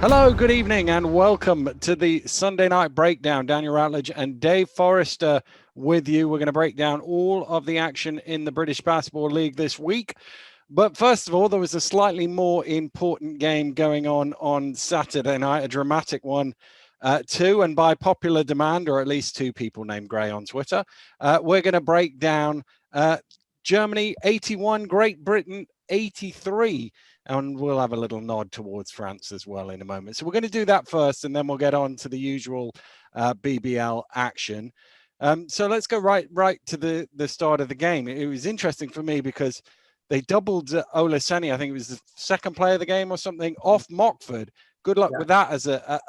Hello, good evening, and welcome to the Sunday Night Breakdown. Daniel Routledge and Dave Forrester with you. We're going to break down all of the action in the British Basketball League this week. But first of all, there was a slightly more important game going on Saturday night, a dramatic one too. And by popular demand, or at least two people named Gray on Twitter, we're going to break down Germany 81, Great Britain 83. And we'll have a little nod towards France as well in a moment. So we're going to do that first, and then we'll get on to the usual BBL action. So let's go right to the start of the game. It was interesting for me because they doubled Olaseni. I think it was the second play of the game or something, off Mockford. Good luck with that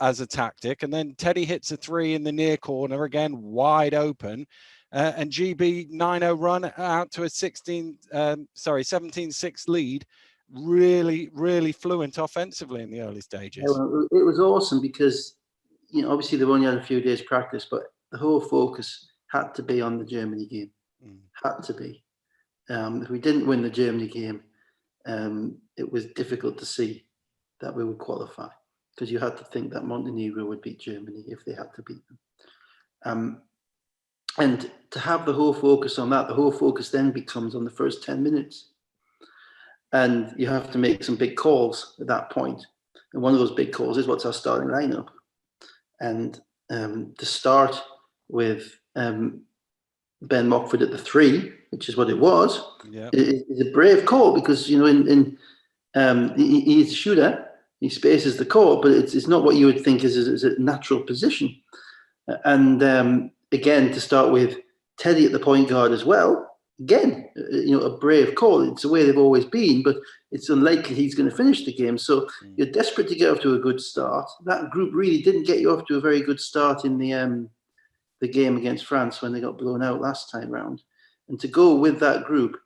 as a tactic. And then Teddy hits a three in the near corner, again wide open. And GB 9-0 run out to a 17-6 lead. Really fluent offensively in the early stages. Yeah, well, it was awesome because, obviously they've only had a few days practice, but the whole focus had to be on the Germany game. Had to be. If we didn't win the Germany game, it was difficult to see that we would qualify because you had to think that Montenegro would beat Germany if they had to beat them. And to have the whole focus on that, the whole focus then becomes on the first 10 minutes. And you have to make some big calls at that point. And one of those big calls is what's our starting lineup. And to start with Ben Mockford at the 3, which is what it was, is a brave call because, he's a shooter. He spaces the court, but it's not what you would think is a natural position. And again, to start with Teddy at the point guard as well. Again, a brave call. It's the way they've always been, but it's unlikely he's going to finish the game. So you're desperate to get off to a good start. That group really didn't get you off to a very good start in the game against France when they got blown out last time round. And to go with that group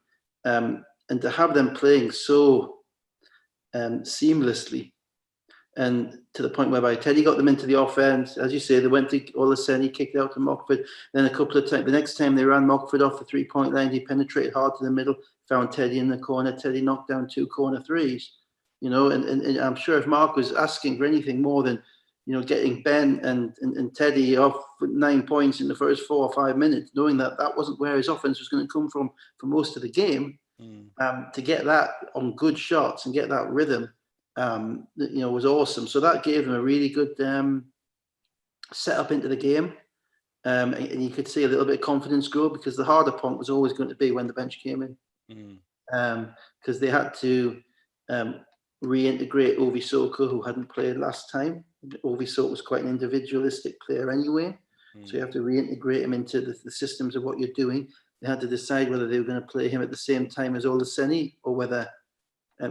and to have them playing so seamlessly, and to the point whereby Teddy got them into the offense. As you say, they went to Olaseni, kicked out to Mockford. Then a couple of times, the next time they ran Mockford off the 3-point line, he penetrated hard to the middle, found Teddy in the corner. Teddy knocked down 2 corner threes. And I'm sure if Mark was asking for anything more than, getting Ben and Teddy off with 9 points in the first 4 or 5 minutes, knowing that that wasn't where his offense was going to come from for most of the game, to get that on good shots and get that rhythm, was awesome. So that gave them a really good setup into the game. And you could see a little bit of confidence grow because the harder point was always going to be when the bench came in. Because they had to reintegrate Ovi Soko, who hadn't played last time. Ovi Soko was quite an individualistic player anyway. So you have to reintegrate him into the systems of what you're doing. They had to decide whether they were going to play him at the same time as Olaseni or whether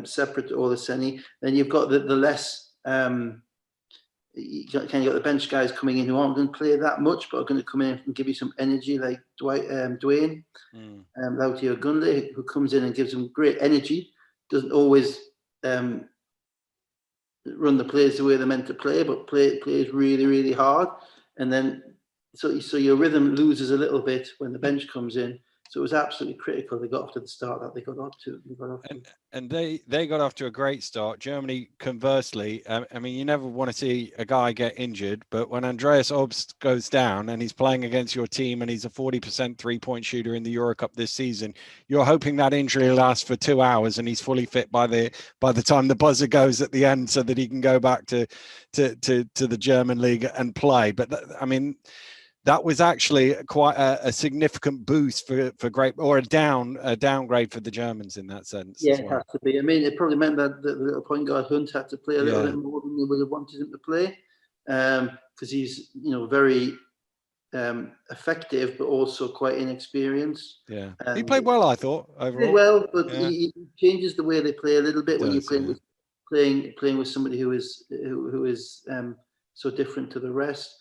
separate to Olaseni. Then you've got the less you got the bench guys coming in who aren't going to play that much, but are going to come in and give you some energy, like Dwayne Lauti Ogunle, who comes in and gives them great energy. Doesn't always run the plays the way they're meant to play, but plays really hard. And then so your rhythm loses a little bit when the bench comes in. So it was absolutely critical they got off to the start that they got off to. And they got off to a great start. Germany, conversely, you never want to see a guy get injured, but when Andreas Obst goes down and he's playing against your team and he's a 40% three-point shooter in the Euro Cup this season, you're hoping that injury lasts for 2 hours and he's fully fit by the time the buzzer goes at the end, so that he can go back to the German league and play. But that was actually quite a significant boost for great, or a downgrade for the Germans in that sense. Yeah, it has to be. It probably meant that the little point guard Hunt had to play a little bit more than they would have wanted him to play, because he's very effective, but also quite inexperienced. Yeah, he played well, I thought, overall. Played well, but he changes the way they play a little bit when you're playing with somebody who is so different to the rest.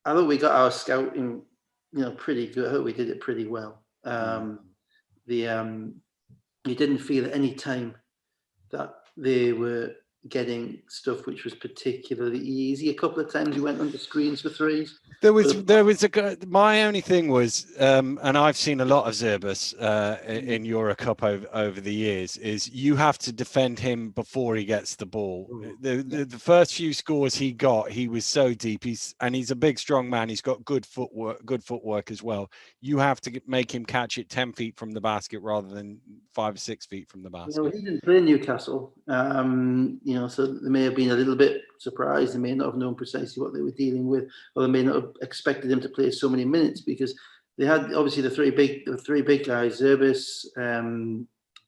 I thought we got our scouting, pretty good. I hope we did it pretty well. You didn't feel at any time that they were, getting stuff which was particularly easy. A couple of times we went under screens for threes. There was my only thing was, and I've seen a lot of Zerbus in Euro Cup over the years, is you have to defend him before he gets the ball. The first few scores he got, he was so deep. He's a big, strong man. He's got good footwork as well. You have to make him catch it 10 feet from the basket rather than 5 or 6 feet from the basket. He didn't play in Newcastle, so they may have been a little bit surprised. They may not have known precisely what they were dealing with, or they may not have expected him to play so many minutes, because they had obviously the three big guys: Zerbis,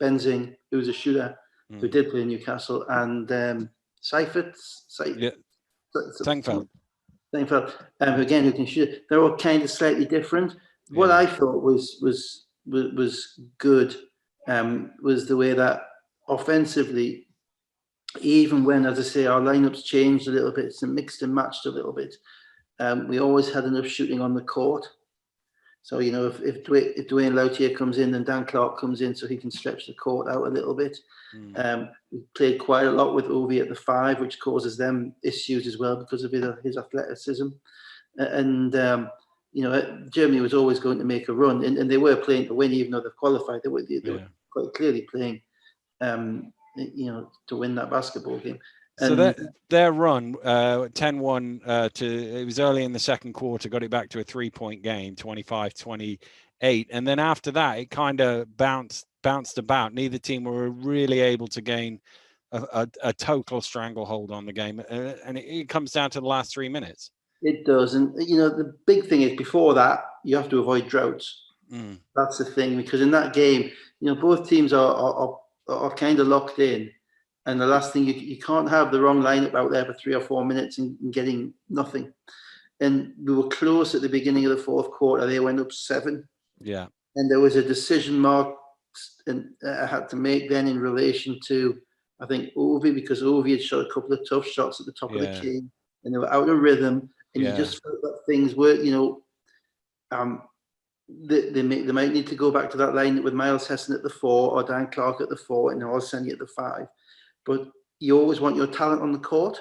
Benzing, who was a shooter, who did play in Newcastle, and Seifert, Seinfeld, who can shoot. They're all kind of slightly different. What I thought was good was the way that offensively, even when, as I say, our lineups changed a little bit, it's mixed and matched a little bit, we always had enough shooting on the court. So, if Dwayne Lautier comes in, then Dan Clark comes in so he can stretch the court out a little bit. We played quite a lot with Ovi at the 5, which causes them issues as well because of his athleticism. And Germany was always going to make a run, and they were playing to win, even though they've qualified. They were quite clearly playing, to win that basketball game. So their run, 10-1 it was early in the second quarter, got it back to a 3-point game, 25-28. And then after that, it kind of bounced about. Neither team were really able to gain a total stranglehold on the game. And it comes down to the last 3 minutes. It does. And, the big thing is before that, you have to avoid droughts. That's the thing, because in that game, both teams are kind of locked in. And the last thing, you can't have the wrong lineup out there for 3 or 4 minutes and getting nothing. And we were close at the beginning of the fourth quarter. They went up 7. Yeah. And there was a decision mark and I had to make then in relation to, I think, Ovi, because Ovi had shot a couple of tough shots at the top of the key, and they were out of rhythm. And you just felt that things were, they might need to go back to that line with Miles Hessen at the 4 or Dan Clark at the 4 and Orseni at the 5. But you always want your talent on the court.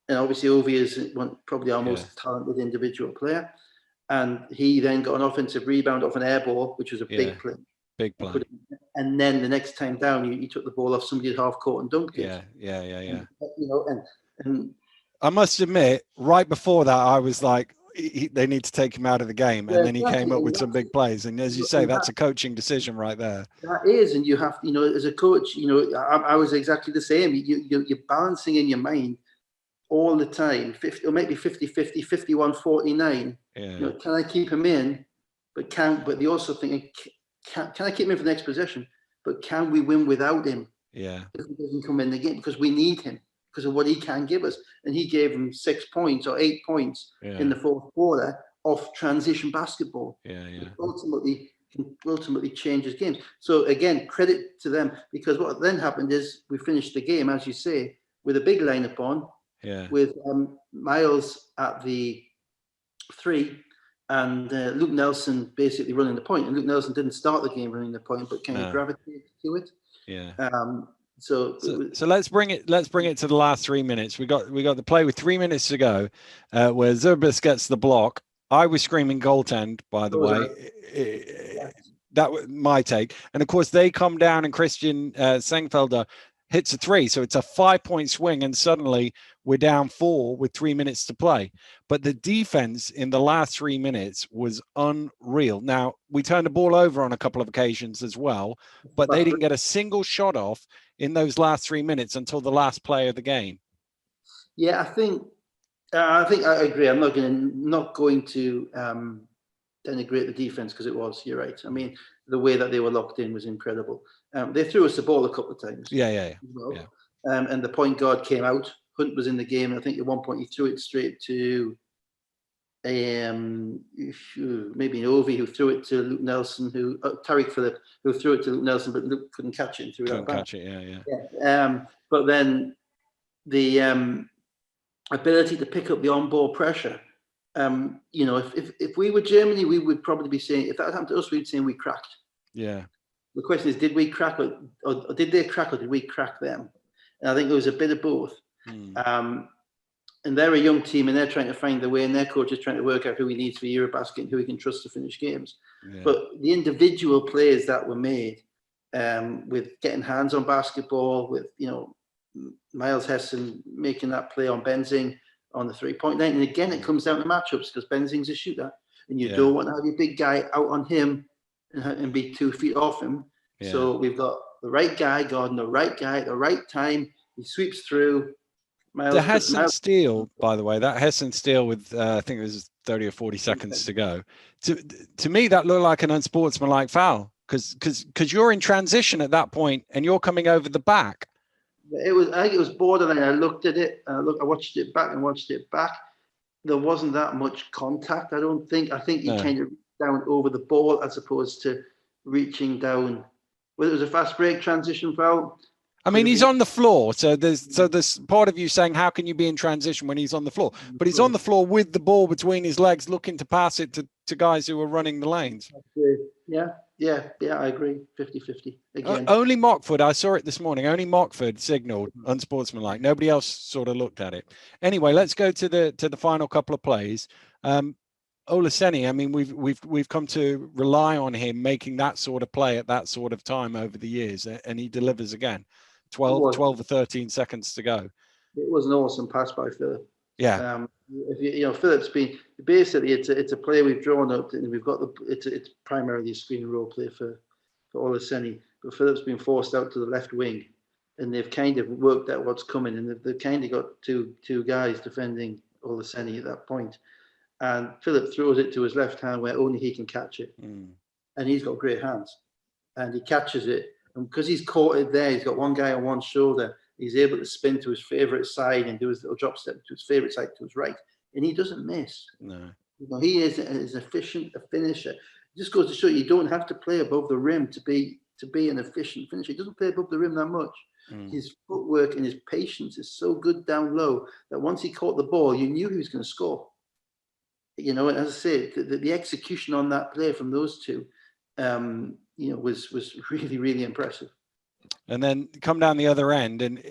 And obviously Ovi is probably our most talented individual player. And he then got an offensive rebound off an air ball, which was a big play. Big play. And then the next time down, he took the ball off somebody at half court and dunked it. Yeah. And I must admit, right before that, I was like, they need to take him out of the game. And then he came up with some big plays. And as you say, that's a coaching decision right there. That is. And you have, as a coach, I was exactly the same. You're balancing in your mind all the time, 50, or maybe 50-50, 51-49. Can I keep him in? But they also think, can I keep him in for the next possession? But can we win without him? Yeah. If he doesn't come in the game, because we need him, because of what he can give us. And he gave him 6 points or 8 points in the fourth quarter off transition basketball. Ultimately changes games. So again, credit to them, because what then happened is we finished the game, as you say, with a big lineup on, with Miles at the 3 and Luke Nelson basically running the point. And Luke Nelson didn't start the game running the point, but kind of gravitated to it. So let's bring it to the last 3 minutes. We got the play with 3 minutes to go, where Zerbis gets the block. I was screaming goaltend, by the way. That was my take. And of course, they come down and Christian Sengfelder hits a 3. So it's a 5-point swing. And suddenly we're down 4 with 3 minutes to play. But the defense in the last 3 minutes was unreal. Now, we turned the ball over on a couple of occasions as well, but they didn't get a single shot off in those last 3 minutes until the last play of the game. Yeah, I think I agree. I'm not going to denigrate the defense, because it was. You're right. I mean, the way that they were locked in was incredible. They threw us the ball a couple of times. And the point guard came out. Hunt was in the game. And I think at one point he threw it straight to maybe Ovi, who threw it to Luke Nelson, Tariq Phillip, who threw it to Luke Nelson, but Luke couldn't catch it and threw it back. But then the ability to pick up the on-ball pressure. If we were Germany, we would probably be saying, if that happened to us, we'd say we cracked. Yeah. The question is, did we crack, or did they crack, or did we crack them? And I think it was a bit of both. And they're a young team, and they're trying to find the way, and their coach is trying to work out who he needs for EuroBasket and who he can trust to finish games. Yeah. But the individual plays that were made, with getting hands on basketball, with Miles Hessen making that play on Benzing on the 3-point line, and again it comes down to matchups because Benzing's a shooter, and you don't want to have your big guy out on him and be 2 feet off him. Yeah. So we've got the right guy guarding the right guy at the right time. He sweeps through. The Hessen steal, by the way, that Hessen steal with I think it was 30 or 40 seconds to go. To me, that looked like an unsportsmanlike foul because you're in transition at that point and you're coming over the back. I think it was borderline. I looked at it. I watched it back and watched it back. There wasn't that much contact. I don't think. I think he kind of reached down over the ball as opposed to reaching down. Whether it was a fast break transition foul. I mean, he's on the floor, so there's part of you saying, how can you be in transition when he's on the floor? But he's on the floor with the ball between his legs, looking to pass it to guys who are running the lanes. Yeah, I agree. 50-50 again. Only Mockford, I saw it this morning. Only Mockford signaled unsportsmanlike. Nobody else sort of looked at it. Anyway, let's go to the final couple of plays. Olaseni, I mean, we've come to rely on him making that sort of play at that sort of time over the years, and he delivers again. 12 or 13 seconds to go. It was an awesome pass by Philip. Yeah. Philip's been basically it's a play we've drawn up, and we've got it's primarily a screen and roll play for Olaseni, but Philip's been forced out to the left wing, and they've kind of worked out what's coming, and they've kind of got two guys defending Olaseni at that point, and Philip throws it to his left hand where only he can catch it, and he's got great hands, and he catches it. And because he's caught it there, he's got one guy on one shoulder. He's able to spin to his favorite side and do his little drop step to his favorite side to his right, and he doesn't miss. No, he is efficient, a finisher. It just goes to show you don't have to play above the rim to be an efficient finisher. He doesn't play above the rim that much. His footwork and his patience is so good down low that once he caught the ball, you knew he was going to score. And as I say, the execution on that play from those two. Was really, really impressive. And then come down the other end, and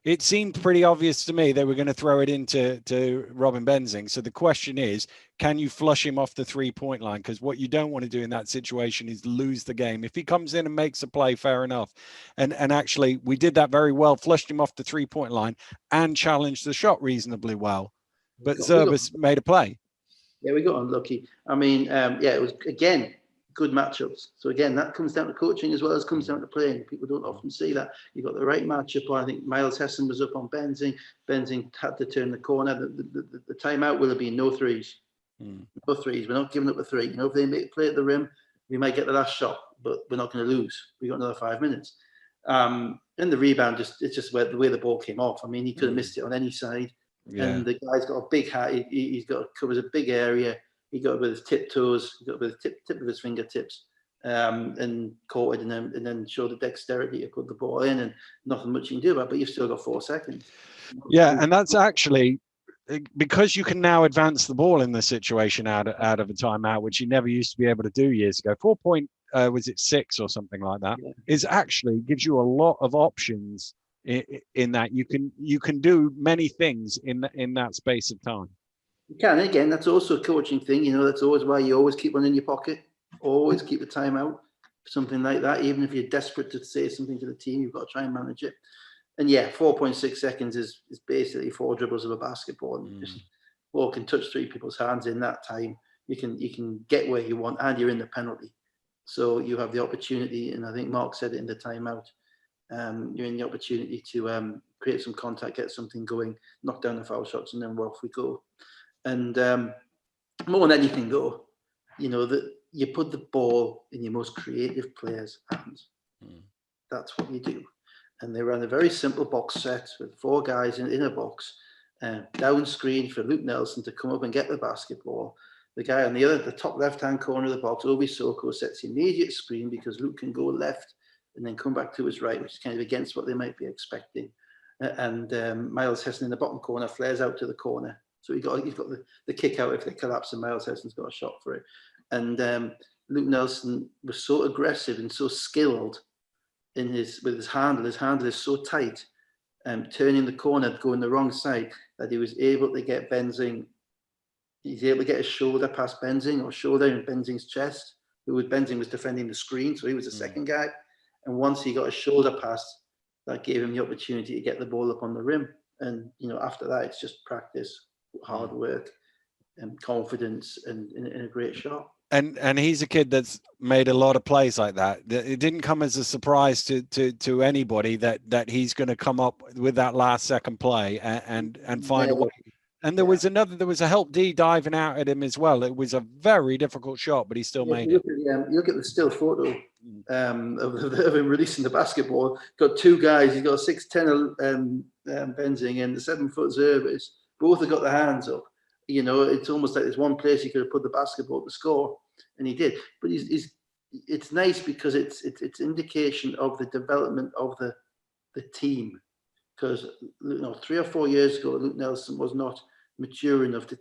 it seemed pretty obvious to me they were going to throw it into Robin Benzing. So the question is, can you flush him off the 3-point line? Because what you don't want to do in that situation is lose the game. If he comes in and makes a play, fair enough. And actually, we did that very well, flushed him off the 3-point line and challenged the shot reasonably well. But Zerbis made a play. Yeah, we got unlucky. I mean, it was, again, good matchups. So again, that comes down to coaching as well as comes down to playing. People don't often see that. You got the right matchup. I think Miles Hessen was up on Benzing. Benzing had to turn the corner. The timeout will have been no threes. No threes. We're not giving up a three. If they make a play at the rim, we might get the last shot, but we're not going to lose. We got another 5 minutes. And the rebound, it's just the way the ball came off. I mean, he could have missed it on any side. Yeah. And the guy's got a big hat. He's covers a big area. He got it with his tiptoes, he got it with the tip of his fingertips, and caught it, and then showed the dexterity to put the ball in, and nothing much you can do about it, but you've still got 4 seconds. Yeah, and that's actually because you can now advance the ball in this situation out of a timeout, which you never used to be able to do years ago. 4.6 or something like that is actually gives you a lot of options in that you can do many things in that space of time. You can. Again, that's also a coaching thing. That's always why you always keep one in your pocket. Always keep a timeout, something like that. Even if you're desperate to say something to the team, you've got to try and manage it. And 4.6 seconds is basically 4 dribbles of a basketball. Ball can touch 3 people's hands in that time. You can get where you want, and you're in the penalty. So you have the opportunity, and I think Mark said it in the timeout. You're in the opportunity to create some contact, get something going, knock down the foul shots, and then off we go. And more than anything, though, that you put the ball in your most creative players' hands. That's what you do. And they ran a very simple box set with 4 guys in a box, down screen for Luke Nelson to come up and get the basketball. The guy on the top left-hand corner of the box, Obi Soko, sets the immediate screen because Luke can go left and then come back to his right, which is kind of against what they might be expecting. And Miles Hessen in the bottom corner flares out to the corner. So he's got the kick out if they collapse, and Miles Hessen's got a shot for it. And Luke Nelson was so aggressive and so skilled with his handle. His handle is so tight turning the corner, going the wrong side, that he was able to get Benzing. He's able to get a shoulder past Benzing, or shoulder in Benzing's chest. Benzing was defending the screen, so he was the second guy. And once he got a shoulder pass, that gave him the opportunity to get the ball up on the rim. And after that, it's just practice, hard work, and confidence, and a great shot. And he's a kid that's made a lot of plays like that. It didn't come as a surprise to anybody that he's going to come up with that last second play and find a way. And there was a help D diving out at him as well. It was a very difficult shot, but he still made it. You look at the still photo of him releasing the basketball. Got two guys. He's got a 6'10" Benzing and the 7-foot Zervis. Both have got their hands up. It's almost like there's one place he could have put the basketball to score, and he did. But it's nice because it's indication of the development of the team. Because 3 or 4 years ago, Luke Nelson was not mature enough to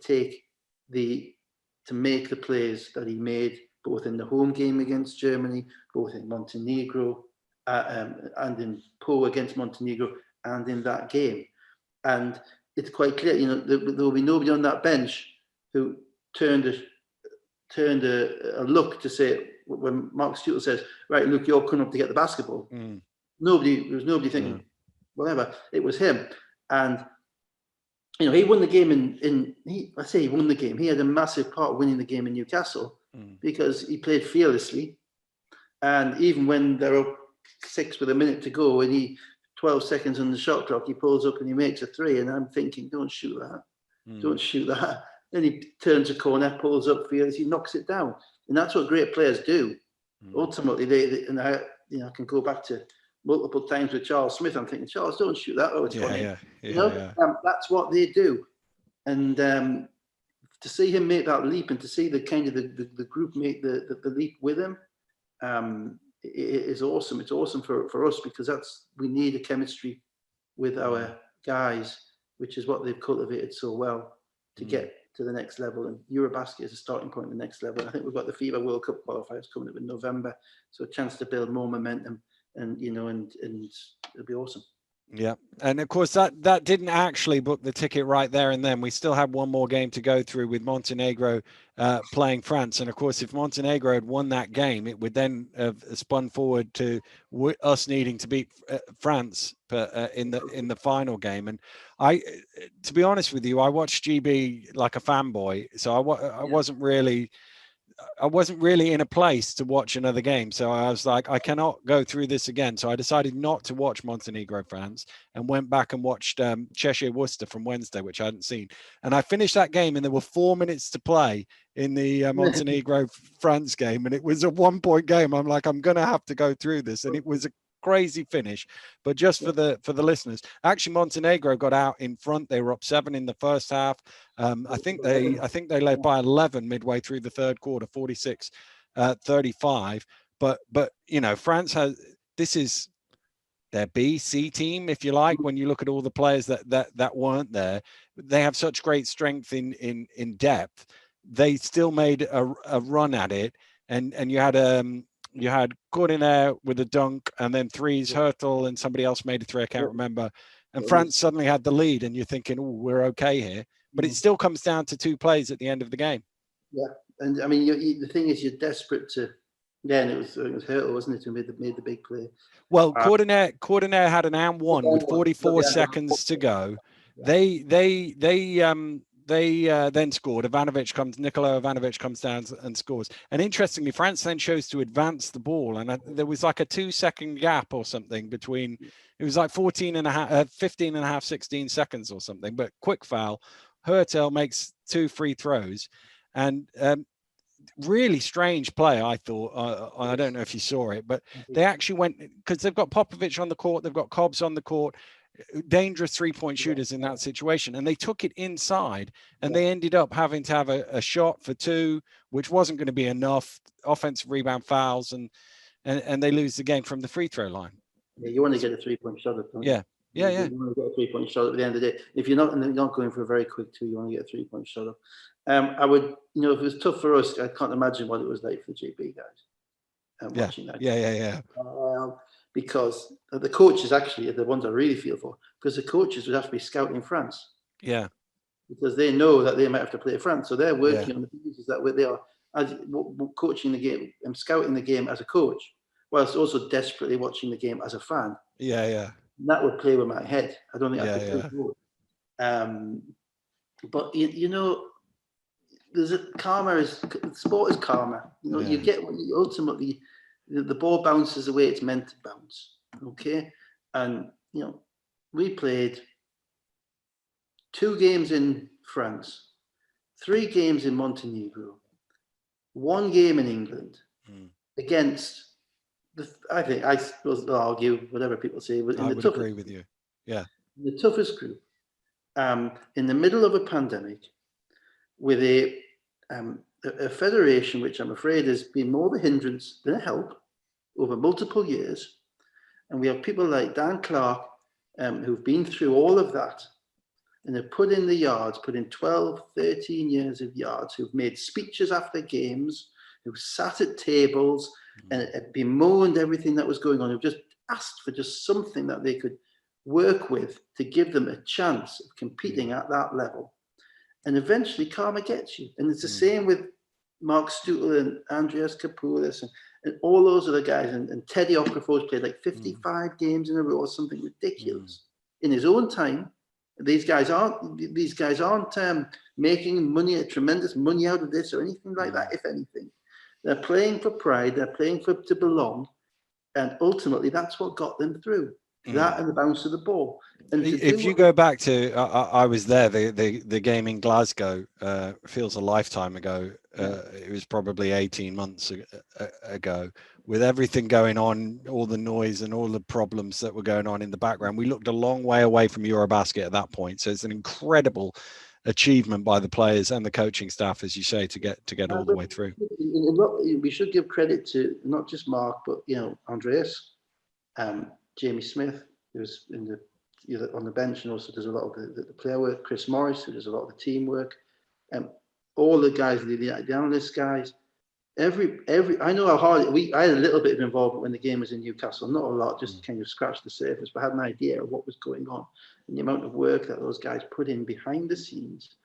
make the plays that he made, both in the home game against Germany, both in Montenegro, and in Po against Montenegro, and in that game. And it's quite clear, there will be nobody on that bench who turned a look to say, when Mark Stewart says, right, Luke, you're coming up to get the basketball. There was nobody thinking, whatever. It was him. And he won the game he won the game. He had a massive part winning the game in Newcastle because he played fearlessly. And even when they're up 6 with a minute to go and he 12 seconds on the shot clock, he pulls up and he makes a 3. And I'm thinking, don't shoot that. Don't shoot that. Then he turns a corner, pulls up fearless, he knocks it down. And that's what great players do. Ultimately, I can go back to multiple times with Charles Smith. I'm thinking, Charles, don't shoot that. Oh, it's funny. That's what they do. And to see him make that leap, and to see the kind of the group make the leap with him, it is awesome. It's awesome for us, because we need a chemistry with our guys, which is what they've cultivated so well to get to the next level. And EuroBasket is a starting point in the next level. I think we've got the FIBA World Cup qualifiers coming up in November, so a chance to build more momentum. And it'll be awesome. Yeah, and of course that didn't actually book the ticket right there and then. We still had one more game to go through with Montenegro playing France, and of course, if Montenegro had won that game, it would then have spun forward to us needing to beat France in the final game. And to be honest with you, I watched GB like a fanboy, so I wasn't really in a place to watch another game. So I was like, I cannot go through this again. So I decided not to watch Montenegro France and went back and watched Cheshire Worcester from Wednesday, which I hadn't seen. And I finished that game and there were 4 minutes to play in the Montenegro France game. And it was a 1-point game. I'm like, I'm going to have to go through this. And it was a crazy finish. But just for the listeners, actually Montenegro got out in front. They were up 7 in the first half. I think they led by 11 midway through the third quarter, 46-35. But France this is their B-C team, if you like. When you look at all the players that weren't there, they have such great strength in depth. They still made a run at it, and you had Coordinaire with a dunk, and then threes. Hurtel and somebody else made a 3. I can't remember. And France suddenly had the lead, and you're thinking, "Oh, we're okay here." But it still comes down to 2 plays at the end of the game. Yeah, and I mean, the thing is, you're desperate to. Yeah, and it was Hurtel, wasn't it, who made the big play? Well, Coordinaire had an and one with 44 seconds to go. They then scored. Nikola Ivanovic comes down and scores. And interestingly, France then chose to advance the ball. And there was like a 2-second gap or something between, it was like 15 and a half, 16 seconds or something. But quick foul. Hurtel makes 2 free throws. And really strange play, I thought. I don't know if you saw it, but they actually went, because they've got Popovic on the court, they've got Cobbs on the court, dangerous 3-point shooters in that situation, and they took it inside, and they ended up having to have a shot for 2, which wasn't going to be enough. Offensive rebound fouls, and they lose the game from the free throw line. Yeah, you want to get a 3-point shot at Yeah. You want to get a 3-point shot at the end of the day. If you're not going for a very quick 2, you want to get a 3-point shot up. I would, if it was tough for us, I can't imagine what it was like for the JB guys. Watching that. Yeah. because the coaches actually are the ones I really feel for, because the coaches would have to be scouting France. Yeah. Because they know that they might have to play France. So they're working Yeah. on the basis that they are coaching the game and scouting the game as a coach, whilst also desperately watching the game as a fan. Yeah. Yeah. And that would play with my head. I don't think I could play both. But you know, sport is karma. You know, you get ultimately the ball bounces the way it's meant to bounce. Okay, and you know, we played 2 games in France, 3 games in Montenegro, 1 game in England against I think I suppose they'll argue whatever people say. I would agree with you. Yeah, the toughest group, in the middle of a pandemic, with a federation which I'm afraid has been more of a hindrance than a help over multiple years, and we have people like Dan Clark who've been through all of that. And they've put in the yards, put in 12, 13 years of yards, who've made speeches after games, who've sat at tables and bemoaned everything that was going on, who've just asked for just something that they could work with to give them a chance of competing at that level. And eventually karma gets you. And it's the same with Mark Stuttle and Andreas Kapoulis and all those other guys. And Teddy Okafor's played like 55 games in a row or something ridiculous in his own time. These guys aren't making money, tremendous money out of this or anything like that. If anything, they're playing for pride. They're playing to belong, and ultimately, that's what got them through. That and the bounce of the ball. And if you go back to, I was there. The game in Glasgow feels a lifetime ago. It was probably 18 months ago. With everything going on, all the noise and all the problems that were going on in the background, we looked a long way away from EuroBasket at that point. So it's an incredible achievement by the players and the coaching staff, as you say, to get all the way through. We should give credit to not just Mark, but Andreas, Jamie Smith, who's on the bench and also does a lot of the player work. Chris Morris, who does a lot of the team work. All the guys, the analyst guys. I know how hard I had a little bit of involvement when the game was in Newcastle, not a lot, just kind of scratched the surface, but I had an idea of what was going on and the amount of work that those guys put in behind the scenes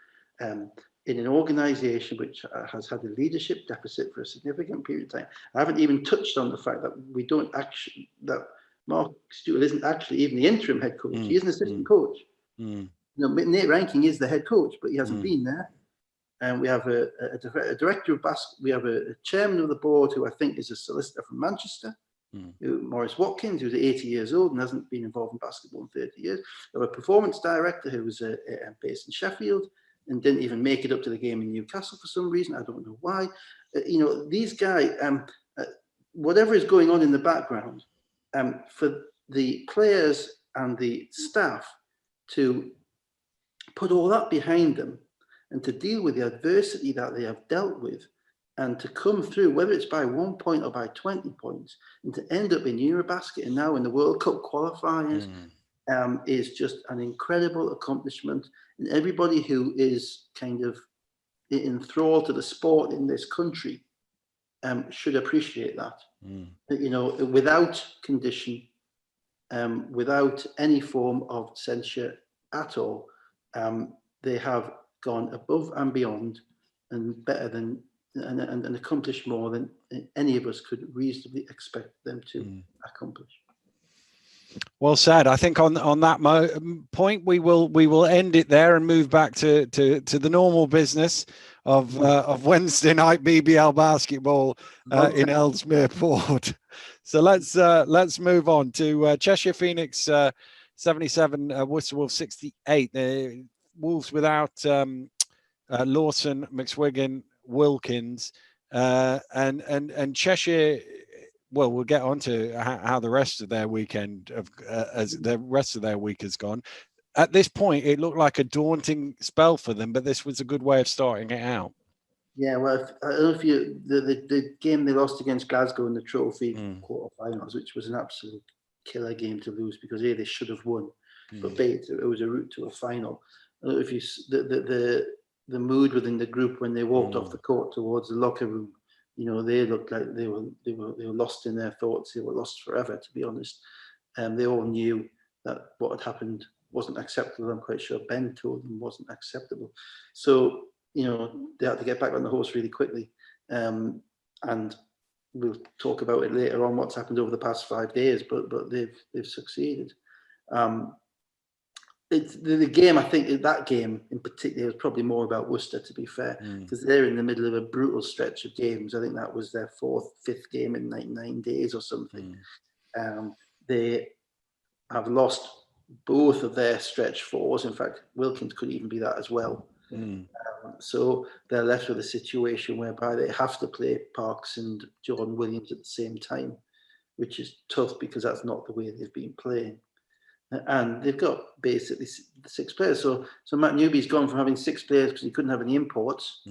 in an organization which has had a leadership deficit for a significant period of time. I haven't even touched on the fact that Mark Stewart isn't actually even the interim head coach. He is an assistant coach. Nate Ranking is the head coach, but he hasn't been there. And we have a director of basketball. We have a chairman of the board who I think is a solicitor from Manchester, Maurice Watkins, who's 80 years old and hasn't been involved in basketball in 30 years. We have a performance director who was based in Sheffield and didn't even make it up to the game in Newcastle for some reason. I don't know why. These guys, whatever is going on in the background, for the players and the staff to put all that behind them and to deal with the adversity that they have dealt with and to come through, whether it's by 1 point or by 20 points, and to end up in EuroBasket and now in the World Cup qualifiers is just an incredible accomplishment. And everybody who is kind of enthralled to the sport in this country should appreciate that. Without condition, without any form of censure at all, they have gone above and beyond and better than and accomplished more than any of us could reasonably expect them to accomplish. Well said. I think on that point we will end it there and move back to the normal business of Wednesday night BBL basketball in Ellesmere Port. So let's move on to Cheshire Phoenix 77, Worcester Wolves 68. Wolves without Lawson, McSwiggan, Wilkins, and Cheshire. Well, we'll get on to how the rest of their weekend as the rest of their week has gone. At this point, it looked like a daunting spell for them, but this was a good way of starting it out. Yeah, well, I don't know if the game they lost against Glasgow in the trophy quarterfinals, which was an absolute killer game to lose because A, they should have won, but B, it was a route to a final. I don't know if you the mood within the group when they walked off the court towards the locker room they looked like they were lost in their thoughts. They were lost forever, to be honest. They all knew that what had happened wasn't acceptable. I'm quite sure Ben told them wasn't acceptable. So, they had to get back on the horse really quickly. And we'll talk about it later on, what's happened over the past 5 days, but they've succeeded. The game, I think that game in particular was probably more about Worcester, to be fair, because they're in the middle of a brutal stretch of games. I think that was their 5th game in 99 days or something. They have lost both of their stretch fours. In fact, Wilkins could even be that as well. So they're left with a situation whereby they have to play Parks and Jordan Williams at the same time, which is tough because that's not the way they've been playing. And they've got basically 6 players. So Matt Newby's gone from having 6 players because he couldn't have any imports,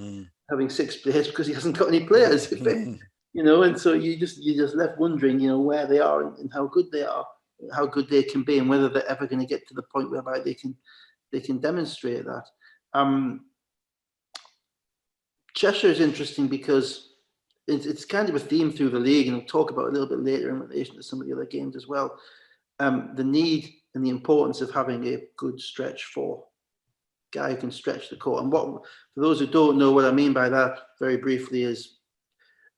having 6 players because he hasn't got any players. And so you're just left wondering, where they are and how good they are, how good they can be, and whether they're ever going to get to the point whereby they can demonstrate that. Cheshire is interesting because it's kind of a theme through the league, and we'll talk about it a little bit later in relation to some of the other games as well. The need and the importance of having a good stretch 4, guy who can stretch the court. And for those who don't know, what I mean by that very briefly is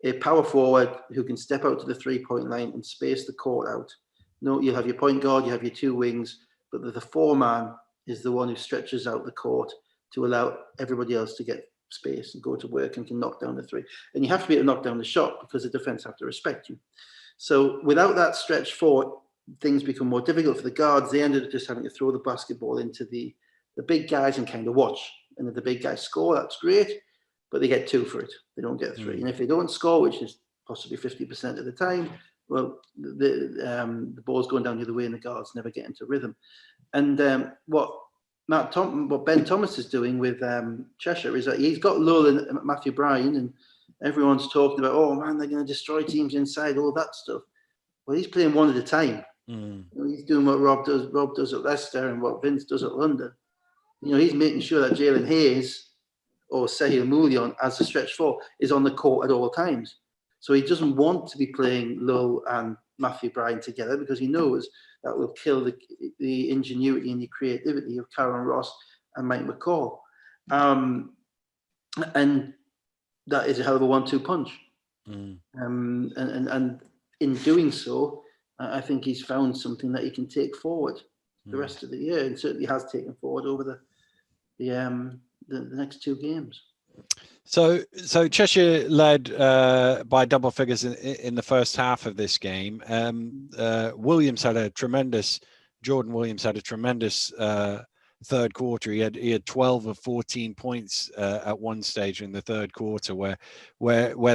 a power forward who can step out to the 3-point line and space the court out. No, you have your point guard, you have your 2 wings, but the 4-man is the one who stretches out the court to allow everybody else to get space and go to work and can knock down the 3. And you have to be able to knock down the shot because the defense have to respect you. So without that stretch 4, things become more difficult for the guards. They ended up just having to throw the basketball into the big guys and kind of watch. And if the big guys score, that's great, but they get 2 for it. They don't get 3. And if they don't score, which is possibly 50% of the time, well, the ball's going down the other way and the guards never get into rhythm. And what Ben Thomas is doing with Cheshire is that he's got Lowell and Matthew Bryan, and everyone's talking about, oh man, they're going to destroy teams inside, all that stuff. Well, he's playing one at a time. He's doing what Rob does at Leicester and what Vince does at London. He's making sure that Jalen Hayes or Sahil Moulion as a stretch 4 is on the court at all times. So he doesn't want to be playing Lowell and Matthew Bryan together because he knows that will kill the ingenuity and the creativity of Karen Ross and Mike McCall. And that is a hell of a 1-2 punch. And in doing so, I think he's found something that he can take forward the rest of the year, and certainly has taken forward over the next 2 games. So Cheshire led by double figures in the first half of this game. Jordan Williams had a tremendous third quarter. He had 12 of 14 points at one stage in the third quarter where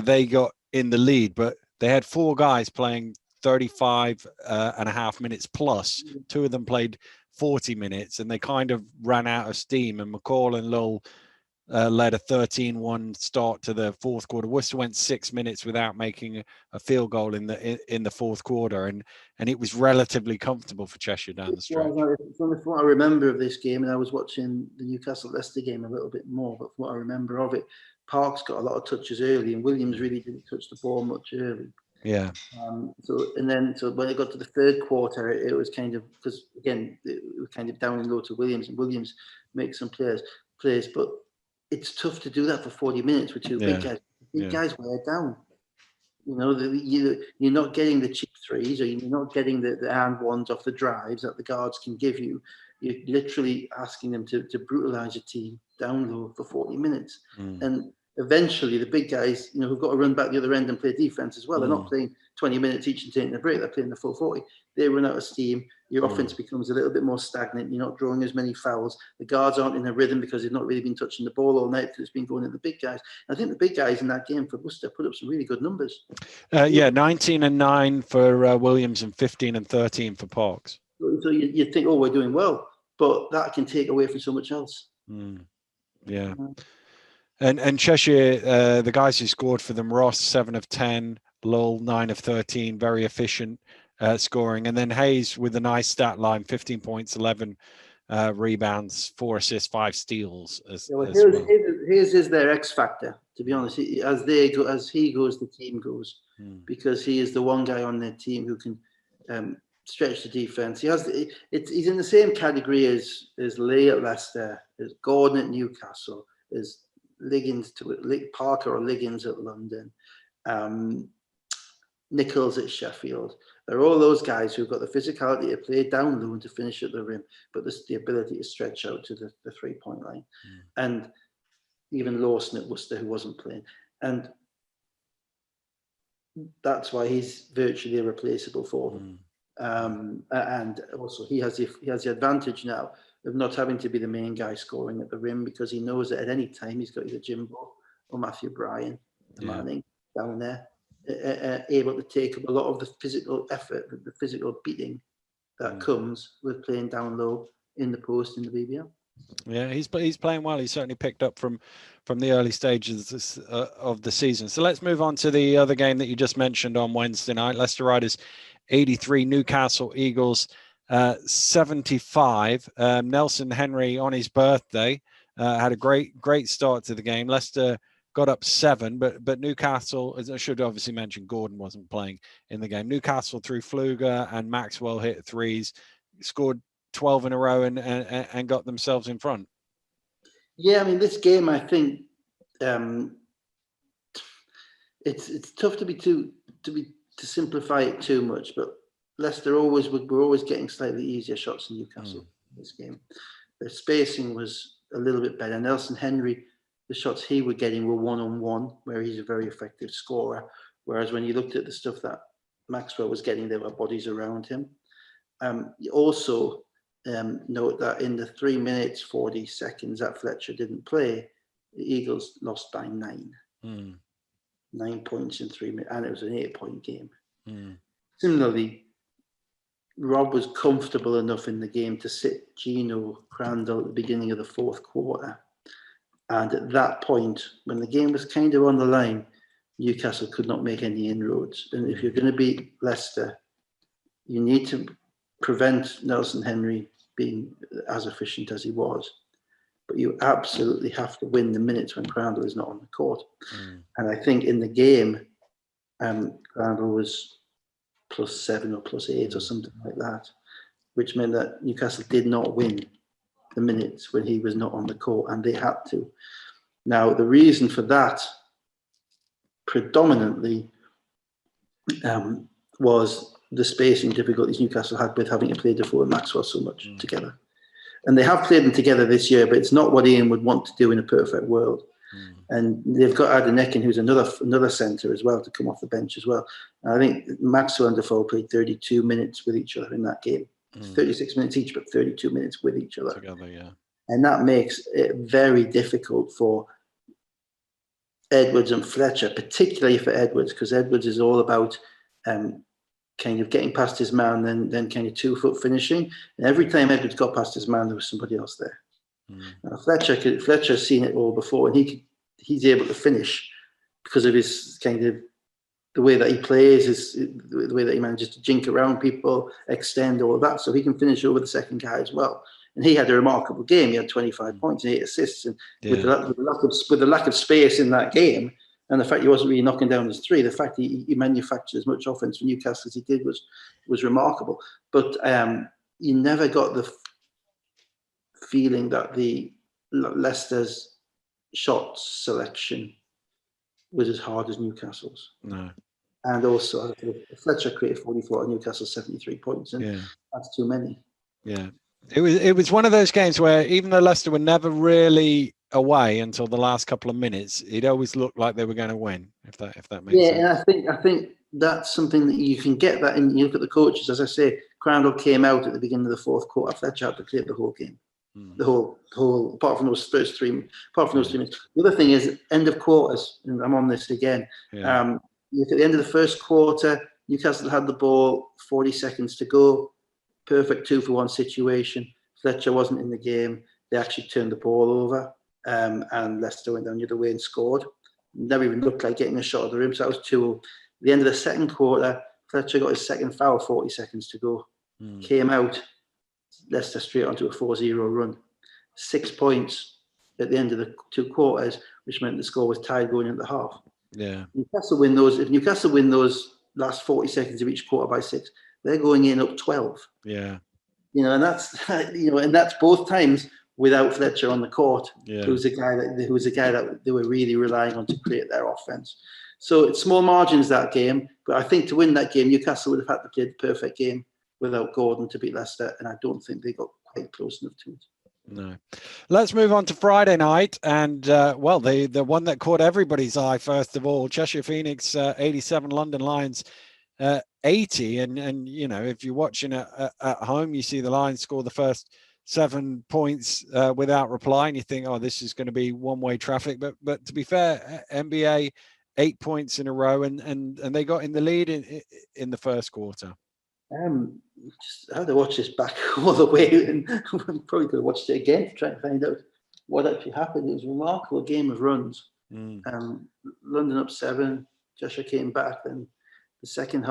they got in the lead, but they had 4 guys playing 35 and a half minutes plus. 2 of them played 40 minutes, and they kind of ran out of steam. And McCall and Lowell led a 13-1 start to the fourth quarter. Worcester went 6 minutes without making a field goal in the fourth quarter, and it was relatively comfortable for Cheshire down the stretch. From what I remember of this game, and I was watching the Newcastle Leicester game a little bit more, but from what I remember of it, Parks got a lot of touches early, and Williams really didn't touch the ball much early. Yeah. So when it got to the third quarter, it was kind of, because again, it was kind of down and low to Williams, and Williams makes some plays, but it's tough to do that for 40 minutes with 2 big guys. Big guys wear down. You're not getting the cheap threes, or you're not getting the and ones off the drives that the guards can give you. You're literally asking them to brutalize your team down low for 40 minutes. And eventually the big guys, who've got to run back the other end and play defense as well. They're not playing 20 minutes each and taking a break. They're playing the full 40. They run out of steam. Your offense becomes a little bit more stagnant. You're not drawing as many fouls. The guards aren't in a rhythm because they've not really been touching the ball all night because it's been going to the big guys. I think the big guys in that game for Worcester put up some really good numbers. 19 and 9 for Williams and 15 and 13 for Parks. So you think, oh, we're doing well, but that can take away from so much else. Yeah. And Cheshire, the guys who scored for them, Ross 7 of 10, Lowell 9 of 13, very efficient scoring, and then Hayes with a nice stat line, 15 points, 11 rebounds, 4 assists, 5 steals. Hayes is their X factor. To be honest, as he goes, the team goes, because he is the one guy on their team who can stretch the defense. He's in the same category as Lee at Leicester, as Gordon at Newcastle, as Parker or Liggins at London, Nichols at Sheffield. They're all those guys who've got the physicality to play down low and to finish at the rim, but the ability to stretch out to the 3-point line. And even Lawson at Worcester, who wasn't playing. And that's why he's virtually irreplaceable for them. And also he has the advantage now of not having to be the main guy scoring at the rim, because he knows that at any time he's got either Jimbo or Matthew Bryan, Manning down there, able to take up a lot of the physical effort, the physical beating that comes with playing down low in the post in the BBL. Yeah, he's playing well. He's certainly picked up from the early stages of the season. So let's move on to the other game that you just mentioned on Wednesday night. Leicester Riders 83, Newcastle Eagles 75. Nelson Henry on his birthday had a great start to the game. Leicester got up 7, but Newcastle, as I should obviously mention, Gordon wasn't playing in the game. Newcastle through Pfluger and Maxwell hit threes, scored 12 in a row and got themselves in front. Yeah, I mean, this game, I think it's tough to simplify it too much, but Leicester were always getting slightly easier shots than Newcastle in this game. Their spacing was a little bit better. Nelson Henry, the shots he was getting were one-on-one, where he's a very effective scorer. Whereas when you looked at the stuff that Maxwell was getting, there were bodies around him. Also, note that in the 3 minutes 40 seconds that Fletcher didn't play, the Eagles lost by 9. 9 points in 3 minutes, and it was an 8-point game. Similarly, Rob was comfortable enough in the game to sit Gino Crandall at the beginning of the fourth quarter. And at that point, when the game was kind of on the line, Newcastle could not make any inroads. And if you're going to beat Leicester, you need to prevent Nelson Henry being as efficient as he was. But you absolutely have to win the minutes when Crandall is not on the court. And I think in the game, Crandall was +7 or +8 or something like that, which meant that Newcastle did not win the minutes when he was not on the court, and they had to. Now, the reason for that predominantly was the spacing difficulties Newcastle had with having to play Defoe and Maxwell so much together. And they have played them together this year, but it's not what Ian would want to do in a perfect world. And they've got Adenekin, who's another centre as well, to come off the bench as well. And I think Maxwell and Defoe played 32 minutes with each other in that game. 36 minutes each, but 32 minutes with each other. Together, yeah. And that makes it very difficult for Edwards and Fletcher, particularly for Edwards, because Edwards is all about kind of getting past his man, then kind of 2-foot finishing. And every time Edwards got past his man, there was somebody else there. Now, Fletcher's seen it all before, and he's able to finish because of his kind of the way that he plays, the way that he manages to jink around people, extend, all of that. So he can finish over the second guy as well. And he had a remarkable game. He had 25 points and 8 assists. And with the lack of space in that game, and the fact he wasn't really knocking down his three, the fact he manufactured as much offense for Newcastle as he did was remarkable. But you never got the feeling that the Leicester's shot selection was as hard as Newcastle's. No. And also, Fletcher created 44 and Newcastle 73 points, and that's too many. Yeah. It was one of those games where even though Leicester were never really away until the last couple of minutes, it always looked like they were going to win. If that makes sense. Yeah, and I think that's something that you can get that. And you look at the coaches, as I say, Crandall came out at the beginning of the fourth quarter. Fletcher had to play the whole game, the whole apart from those first 3 minutes. The other thing is end of quarters, and I'm on this again. Yeah. At the end of the first quarter, Newcastle had the ball, 40 seconds to go. Perfect 2-for-1 situation. Fletcher wasn't in the game. They actually turned the ball over, and Leicester went down the other way and scored. Never even looked like getting a shot at the rim, so that was 2-0. At the end of the second quarter, Fletcher got his second foul, 40 seconds to go. Came out, Leicester straight onto a 4-0 run. 6 points at the end of the 2 quarters, which meant the score was tied going into half. Yeah. Newcastle win those. If Newcastle win those last 40 seconds of each quarter by 6, they're going in up 12. Yeah. And that's and that's both times without Fletcher on the court. Yeah. Who's a guy that they were really relying on to create their offense. So it's small margins that game, but I think to win that game, Newcastle would have had to play the perfect game without Gordon to beat Leicester, and I don't think they got quite close enough to it. No. Let's move on to Friday night, and the one that caught everybody's eye first of all, Cheshire Phoenix 87, London Lions 80, and if you're watching it at home, you see the Lions score the first 7 points without reply, and you think, oh, this is going to be one-way traffic. But to be fair, NBA 8 points in a row, and they got in the lead in the first quarter. I had to watch this back all the way, and I'm probably going to watch it again to try and find out what actually happened. It was a remarkable game of runs. London up 7, Cheshire came back, and the second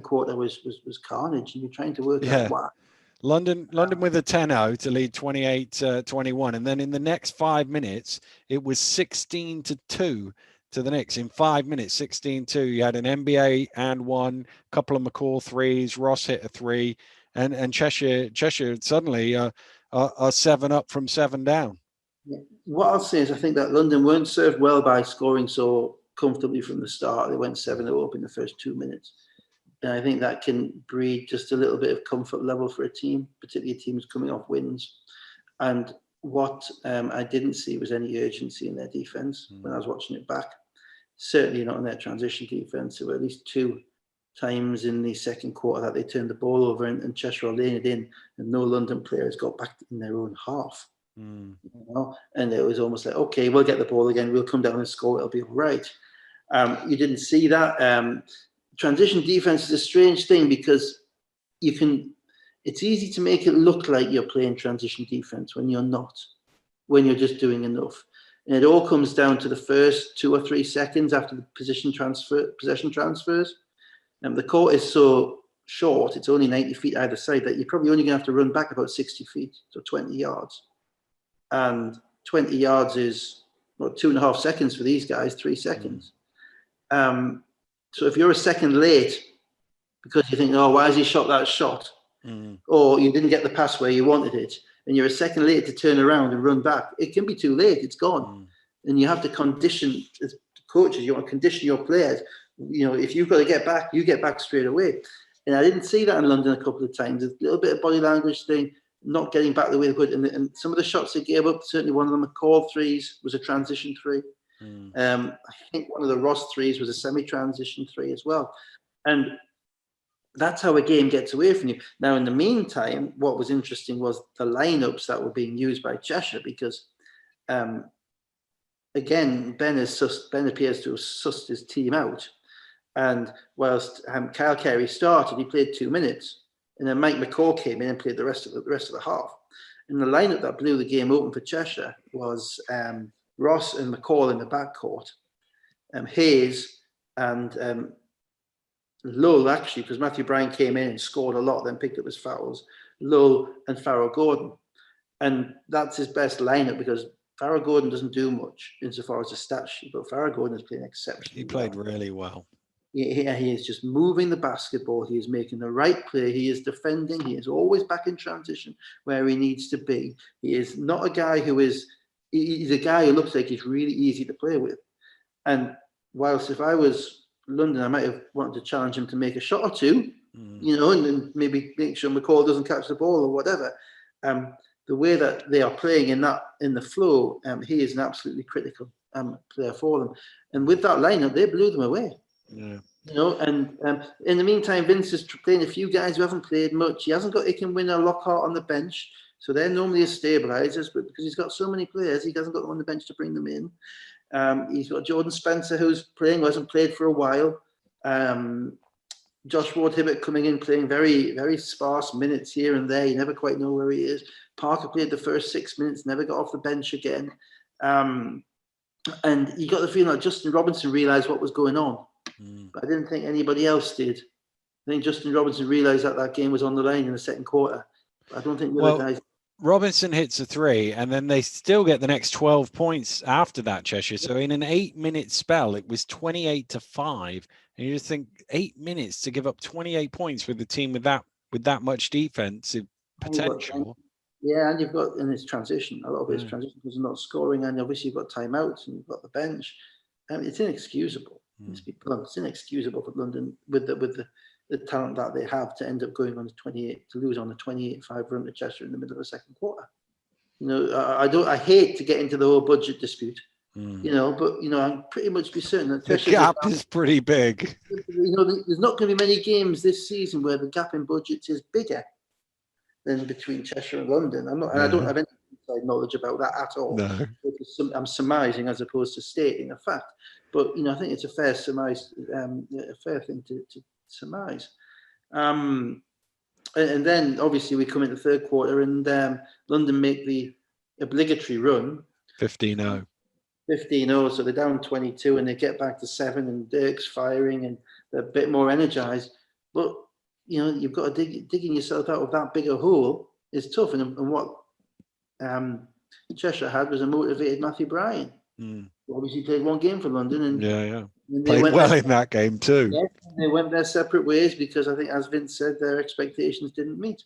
quarter was carnage, and you're trying to work out why. London with a 10-0 to lead 28-21, and then in the next 5 minutes it was 16-2 to the Knicks. In 5 minutes, 16-2. You had an NBA and one, couple of McCall threes. Ross hit a 3, and Cheshire suddenly are 7 up from 7 down. What I'll say is I think that London weren't served well by scoring so comfortably from the start. They went 7-0 up in the first 2 minutes. And I think that can breed just a little bit of comfort level for a team, particularly teams coming off wins. And what I didn't see was any urgency in their defense when I was watching it back. Certainly not in their transition defense. There were at least 2 times in the second quarter that they turned the ball over and Cheshire were laying it in, and no London players got back in their own half. And it was almost like, okay, we'll get the ball again, we'll come down and score, it'll be all right. You didn't see that. Transition defense is a strange thing because it's easy to make it look like you're playing transition defense when you're not, when you're just doing enough. And it all comes down to the first 2 or 3 seconds after the possession transfers. And the court is so short, it's only 90 feet either side, that you're probably only going to have to run back about 60 feet, so 20 yards. And 20 yards is 2.5 seconds for these guys, 3 seconds. So if you're a second late because you think, oh, why has he shot that shot? Or you didn't get the pass where you wanted it, and you're a second late to turn around and run back, it can be too late. It's gone. And you have to condition, as coaches, you want to condition your players. If you've got to get back, you get back straight away. And I didn't see that in London a couple of times. A little bit of body language thing, not getting back the way they could. And some of the shots they gave up, certainly one of them, McCall threes, was a transition 3. I think one of the Ross threes was a semi-transition 3 as well. And that's how a game gets away from you. Now, in the meantime, what was interesting was the lineups that were being used by Cheshire, because, again, Ben appears to have sussed his team out. And whilst Kyle Carey started, he played 2 minutes. And then Mike McCall came in and played the rest of the half. And the lineup that blew the game open for Cheshire was Ross and McCall in the backcourt, Hayes and Lull, actually, because Matthew Bryan came in and scored a lot, then picked up his fouls, Lull and Farrell Gordon. And that's his best lineup because Farrell Gordon doesn't do much insofar as a stat sheet, but Farrell Gordon is playing exceptionally He played really well. He is just moving the basketball. He is making the right play. He is defending. He is always back in transition where he needs to be. He is not a guy he's a guy who looks like he's really easy to play with. And whilst if I was London, I might have wanted to challenge him to make a shot or 2, and then maybe make sure McCall doesn't catch the ball or whatever. The way that they are playing in the flow, he is an absolutely critical player for them. And with that lineup, they blew them away. Yeah. And in the meantime, Vince is playing a few guys who haven't played much. He hasn't got Icken or Lockhart on the bench, so they're normally his stabilizers. But because he's got so many players, he hasn't got them on the bench to bring them in. He's got Jordan Spencer, who's playing, who hasn't played for a while. Josh Ward-Hibbert coming in, playing very, very sparse minutes here and there. You never quite know where he is. Parker played the first 6 minutes, never got off the bench again. And you got the feeling that Justin Robinson realised what was going on. But I didn't think anybody else did. I think Justin Robinson realised that game was on the line in the second quarter. But I don't think the other guys. Robinson hits a 3, and then they still get the next 12 points after that, Cheshire. So in an 8-minute spell, it was 28-5. And you just think 8 minutes to give up 28 points with the team with that much defensive potential. And you've got in this transition, a lot of it's transition because they're not scoring, and obviously you've got timeouts and you've got the bench. It's inexcusable. It's inexcusable for London with the talent that they have to end up going on the 28 to lose on the 28-5 run to Cheshire in the middle of the second quarter. I hate to get into the whole budget dispute, but I'm pretty much be certain that the gap is pretty big. There's not going to be many games this season where the gap in budgets is bigger than between Cheshire and London. I don't have any inside knowledge about that at all. No. I'm surmising as opposed to stating a fact. But I think it's a fair surmise, a fair thing to surmise. And then obviously we come into the third quarter, and London make the obligatory run. 15-0. 15-0, so they're down 22, and they get back to 7, and Dirk's firing, and they're a bit more energized. But you've got to digging yourself out of that bigger hole is tough. And what Cheshire had was a motivated Matthew Bryan. Obviously played one game for London, and played well in that game too. Yeah, they went their separate ways because I think, as Vince said, their expectations didn't meet.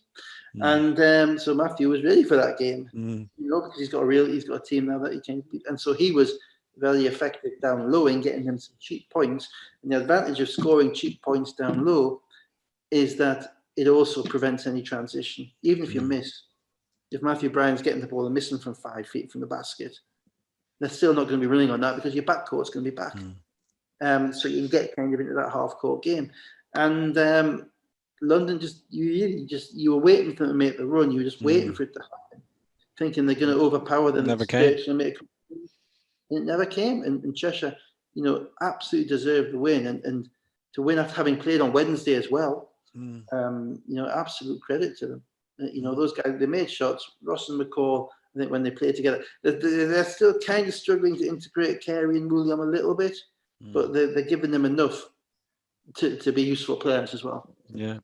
And so Matthew was ready for that game, because he's got a team now that he can beat. And so he was very effective down low in getting them some cheap points. And the advantage of scoring cheap points down low is that it also prevents any transition. Even if you miss, if Matthew Bryan's getting the ball and missing from 5 feet from the basket, they're still not going to be running on that because your backcourt's going to be back. So you can get kind of into that half-court game. And London you were waiting for them to make the run. You were just waiting for it to happen, thinking they're going to overpower them. Never came. It never came. And Cheshire, absolutely deserved the win. And to win after having played on Wednesday as well, absolute credit to them. Those guys, they made shots. Ross and McCall, I think when they played together, they're still kind of struggling to integrate Carey and William a little bit, but they're giving them enough to be useful players as well. Yeah.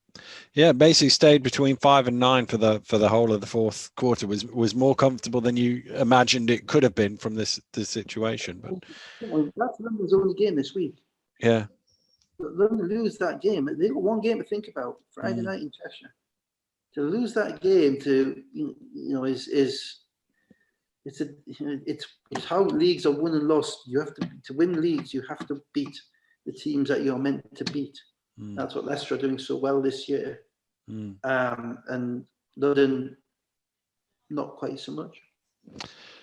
Basically stayed between 5 and 9 for the whole of the fourth quarter. Was more comfortable than you imagined it could have been from this situation. But that's London's only game this week. Yeah. But London lose that game. They've got one game to think about. Friday night in Cheshire. To lose that game it's how leagues are won and lost. You have to win leagues. You have to beat the teams that you're meant to beat. That's what Leicester are doing so well this year. And London, not quite so much.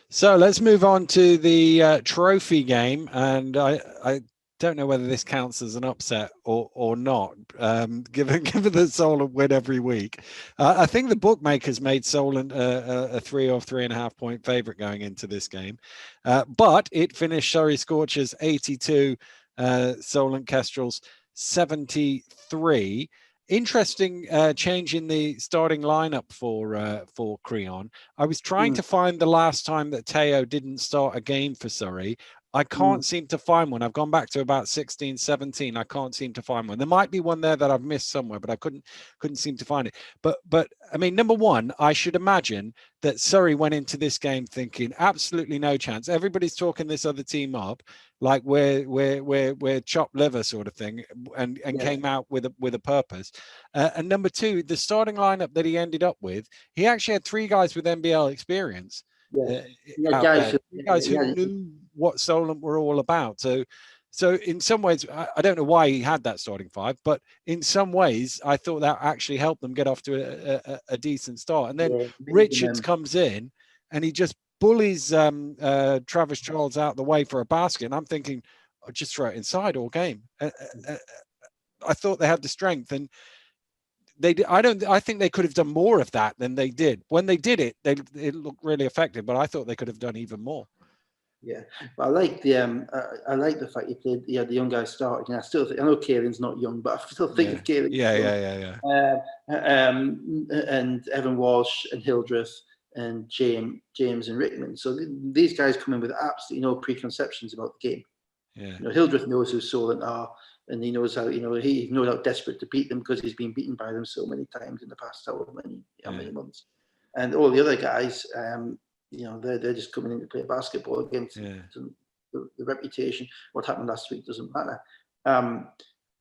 So let's move on to the trophy game, and I don't know whether this counts as an upset or not, given that Solent win every week. I think the bookmakers made Solent a 3 or 3.5 point favourite going into this game, but it finished Surrey Scorchers 82, Solent Kestrels 73. Interesting change in the starting lineup for Creon. I was trying to find the last time that Teo didn't start a game for Surrey. I can't seem to find one. I've gone back to about 16, 17. I can't seem to find one. There might be one there that I've missed somewhere, but I couldn't seem to find it. But I mean, number one, I should imagine that Surrey went into this game thinking absolutely no chance. Everybody's talking this other team up like we're chopped liver sort of thing, and came out with a purpose. And number two, the starting lineup that he ended up with, he actually had 3 guys with NBL experience. Guys who knew what Solent were all about. So in some ways, I don't know why he had that starting 5, but in some ways, I thought that actually helped them get off to a decent start. And then Richards comes in and he just bullies Travis Charles out the way for a basket. And I'm thinking, I'll just throw it inside all game. I thought they had the strength, and they did. I think they could have done more of that than they did. When they did it, it looked really effective, but I thought they could have done even more. Yeah, but I like the fact he had the young guys starting. I still think, I know Kieran's not young, but I still think of Kieran. And Evan Walsh and Hildreth and James and Rickman. So these guys come in with absolutely no preconceptions about the game. Yeah, Hildreth knows who Solent are, and he knows how he's no doubt desperate to beat them because he's been beaten by them so many times in the past how many months. and all the other guys, they're just coming in to play basketball again. The reputation, what happened last week doesn't matter.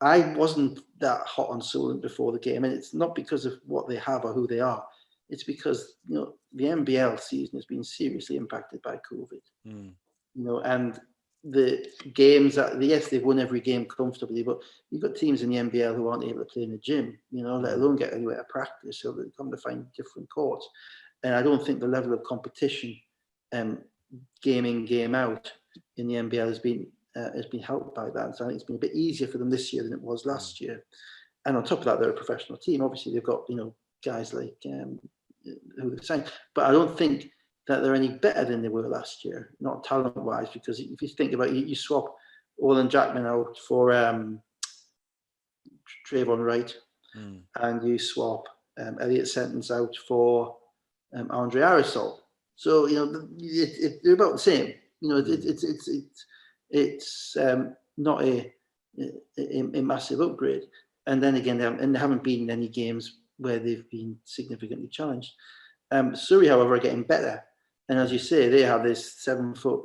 I wasn't that hot on Solent before the game, and it's not because of what they have or who they are. It's because the NBL season has been seriously impacted by COVID. And the games yes, they've won every game comfortably, but you've got teams in the NBL who aren't able to play in the gym, let alone get anywhere to practice, so they come to find different courts. And I don't think the level of competition, game in, game out in the NBL has been helped by that. So I think it's been a bit easier for them this year than it was last year. And on top of that, they're a professional team. Obviously, they've got guys like who they've signed, but I don't think that they're any better than they were last year, not talent-wise. Because if you think about it, you swap Olin Jackman out for Trayvon Wright, and you swap Elliot Sentence out for Andre Arisol. So they're about the same. It's not a massive upgrade. And then again, they haven't been in any games where they've been significantly challenged. Surrey, however, are getting better. And as you say, they have this 7-foot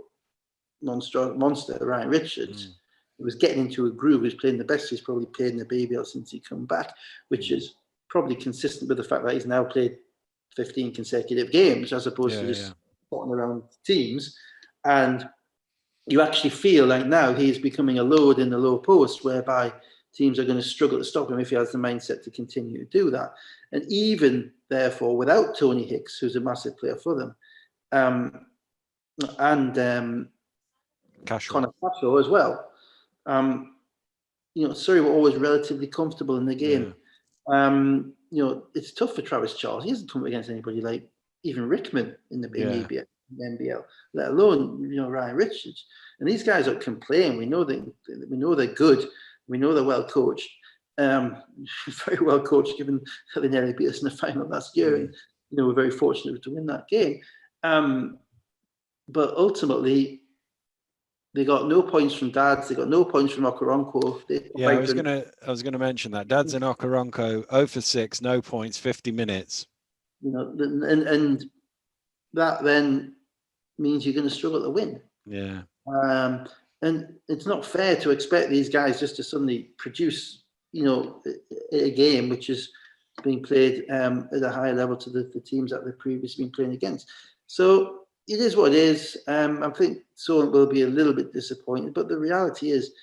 monster, Ryan Richards, who was getting into a groove. He's playing the best he's probably played in the BBL since he come back, which is probably consistent with the fact that he's now played 15 consecutive games as opposed to just potting around teams. And you actually feel like now he's becoming a load in the low post, whereby teams are going to struggle to stop him if he has the mindset to continue to do that. And even, therefore, without Tony Hicks, who's a massive player for them, and Connor Casho as well, Surrey were always relatively comfortable in the game. It's tough for Travis Charles. He hasn't come up against anybody like even Rickman in the NBL, let alone Ryan Richards. And these guys are can play, and we know they're good. We know they're well coached, very well coached, given that they nearly beat us in the final last year. And we're very fortunate to win that game. But ultimately, they got no points from Dads. They got no points from Okoronkwo. I was gonna mention that Dads and Okoronkwo 0 for 6, no points, 50 minutes. And that then means you're going to struggle to win. Yeah. And it's not fair to expect these guys just to suddenly produce, a game which is being played at a higher level to the teams that they've previously been playing against. So it is what it is. I think Solent will be a little bit disappointed, but the reality is,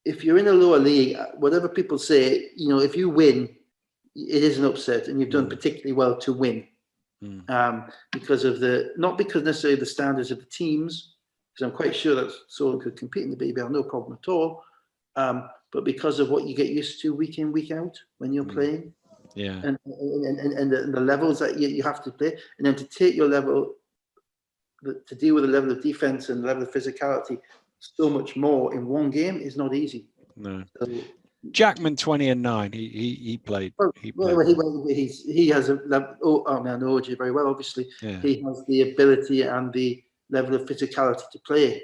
if you're in a lower league, whatever people say, if you win, it is an upset, and you've done particularly well to win. Because of not because necessarily the standards of the teams, because I'm quite sure that Solent could compete in the BBL, no problem at all. But because of what you get used to week in, week out when you're playing, and the levels that you have to play, and then to take your level, to deal with the level of defense and the level of physicality so much more in one game is not easy. No. So, Jackman 20 and 9. He played. He has I know OJ very well. Obviously, he has the ability and the level of physicality to play.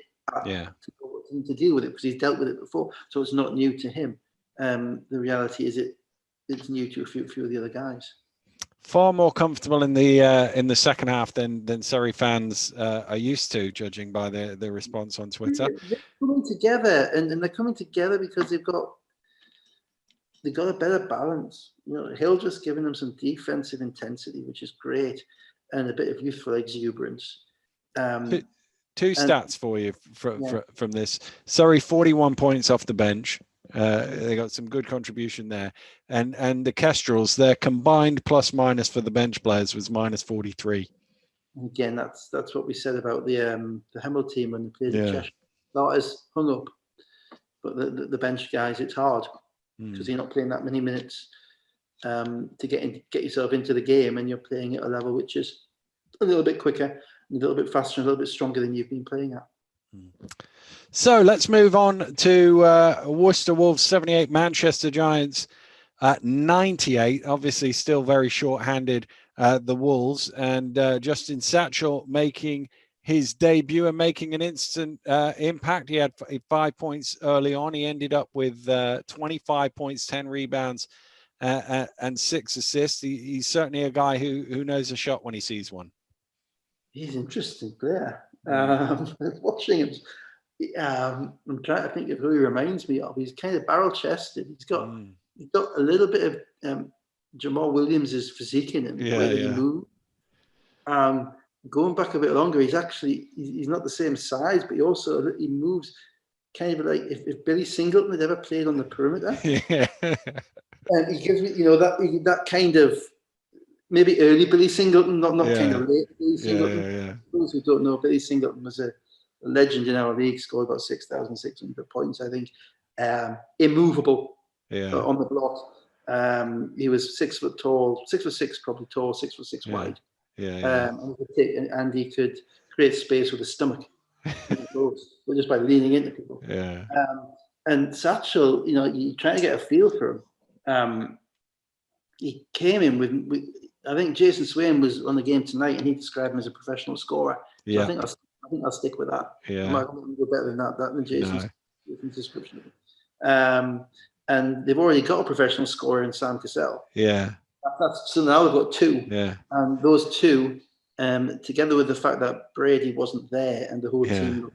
To deal with it, because he's dealt with it before, so it's not new to him. The reality is it's new to a few of the other guys. Far more comfortable in the second half than Surrey fans are used to, judging by the response on Twitter. They're coming together, and they're coming together because they've got a better balance. Hildreth's giving them some defensive intensity, which is great, and a bit of youthful exuberance. Two stats for you from this. Surrey 41 points off the bench. They got some good contribution there, and the Kestrels, their combined plus minus for the bench players was minus 43. Again, that's what we said about the Hemel team when they played in Cheshire. Starters hung up, but the bench guys, it's hard because you're not playing that many minutes to get yourself into the game, and you're playing at a level which is a little bit quicker, a little bit faster, a little bit stronger than you've been playing at. So let's move on to Worcester Wolves 78, Manchester Giants at 98. Obviously, still very short-handed, the Wolves, and Justin Satchell making his debut and making an instant impact. He had 5 points early on. He ended up with 25 points, 10 rebounds, and 6 assists. He's certainly a guy who knows a shot when he sees one. He's an interesting player. Watching him, I'm trying to think of who he reminds me of. He's kind of barrel-chested. He's got a little bit of Jamal Williams' physique in him, the way that he moves. Going back a bit longer, he's not the same size, but he moves kind of like if Billy Singleton had ever played on the perimeter. Yeah. And he gives me, that kind of maybe early Billy Singleton, not kind of late Billy Singleton. Yeah. For those who don't know, Billy Singleton was a legend in our league, scored about 6,600 points, I think. Immovable on the block. He was 6 foot tall, 6'6" probably tall, 6'6" wide. And he could create space with his stomach, just by leaning into people. And Satchel, you try to get a feel for him. He came in with I think Jason Swain was on the game tonight, and he described him as a professional scorer. So I think I'll stick with that. I might go better than that than Jason's description of him. And they've already got a professional scorer in Sam Cassell. So now they've got 2. And those 2, together with the fact that Brady wasn't there and the whole team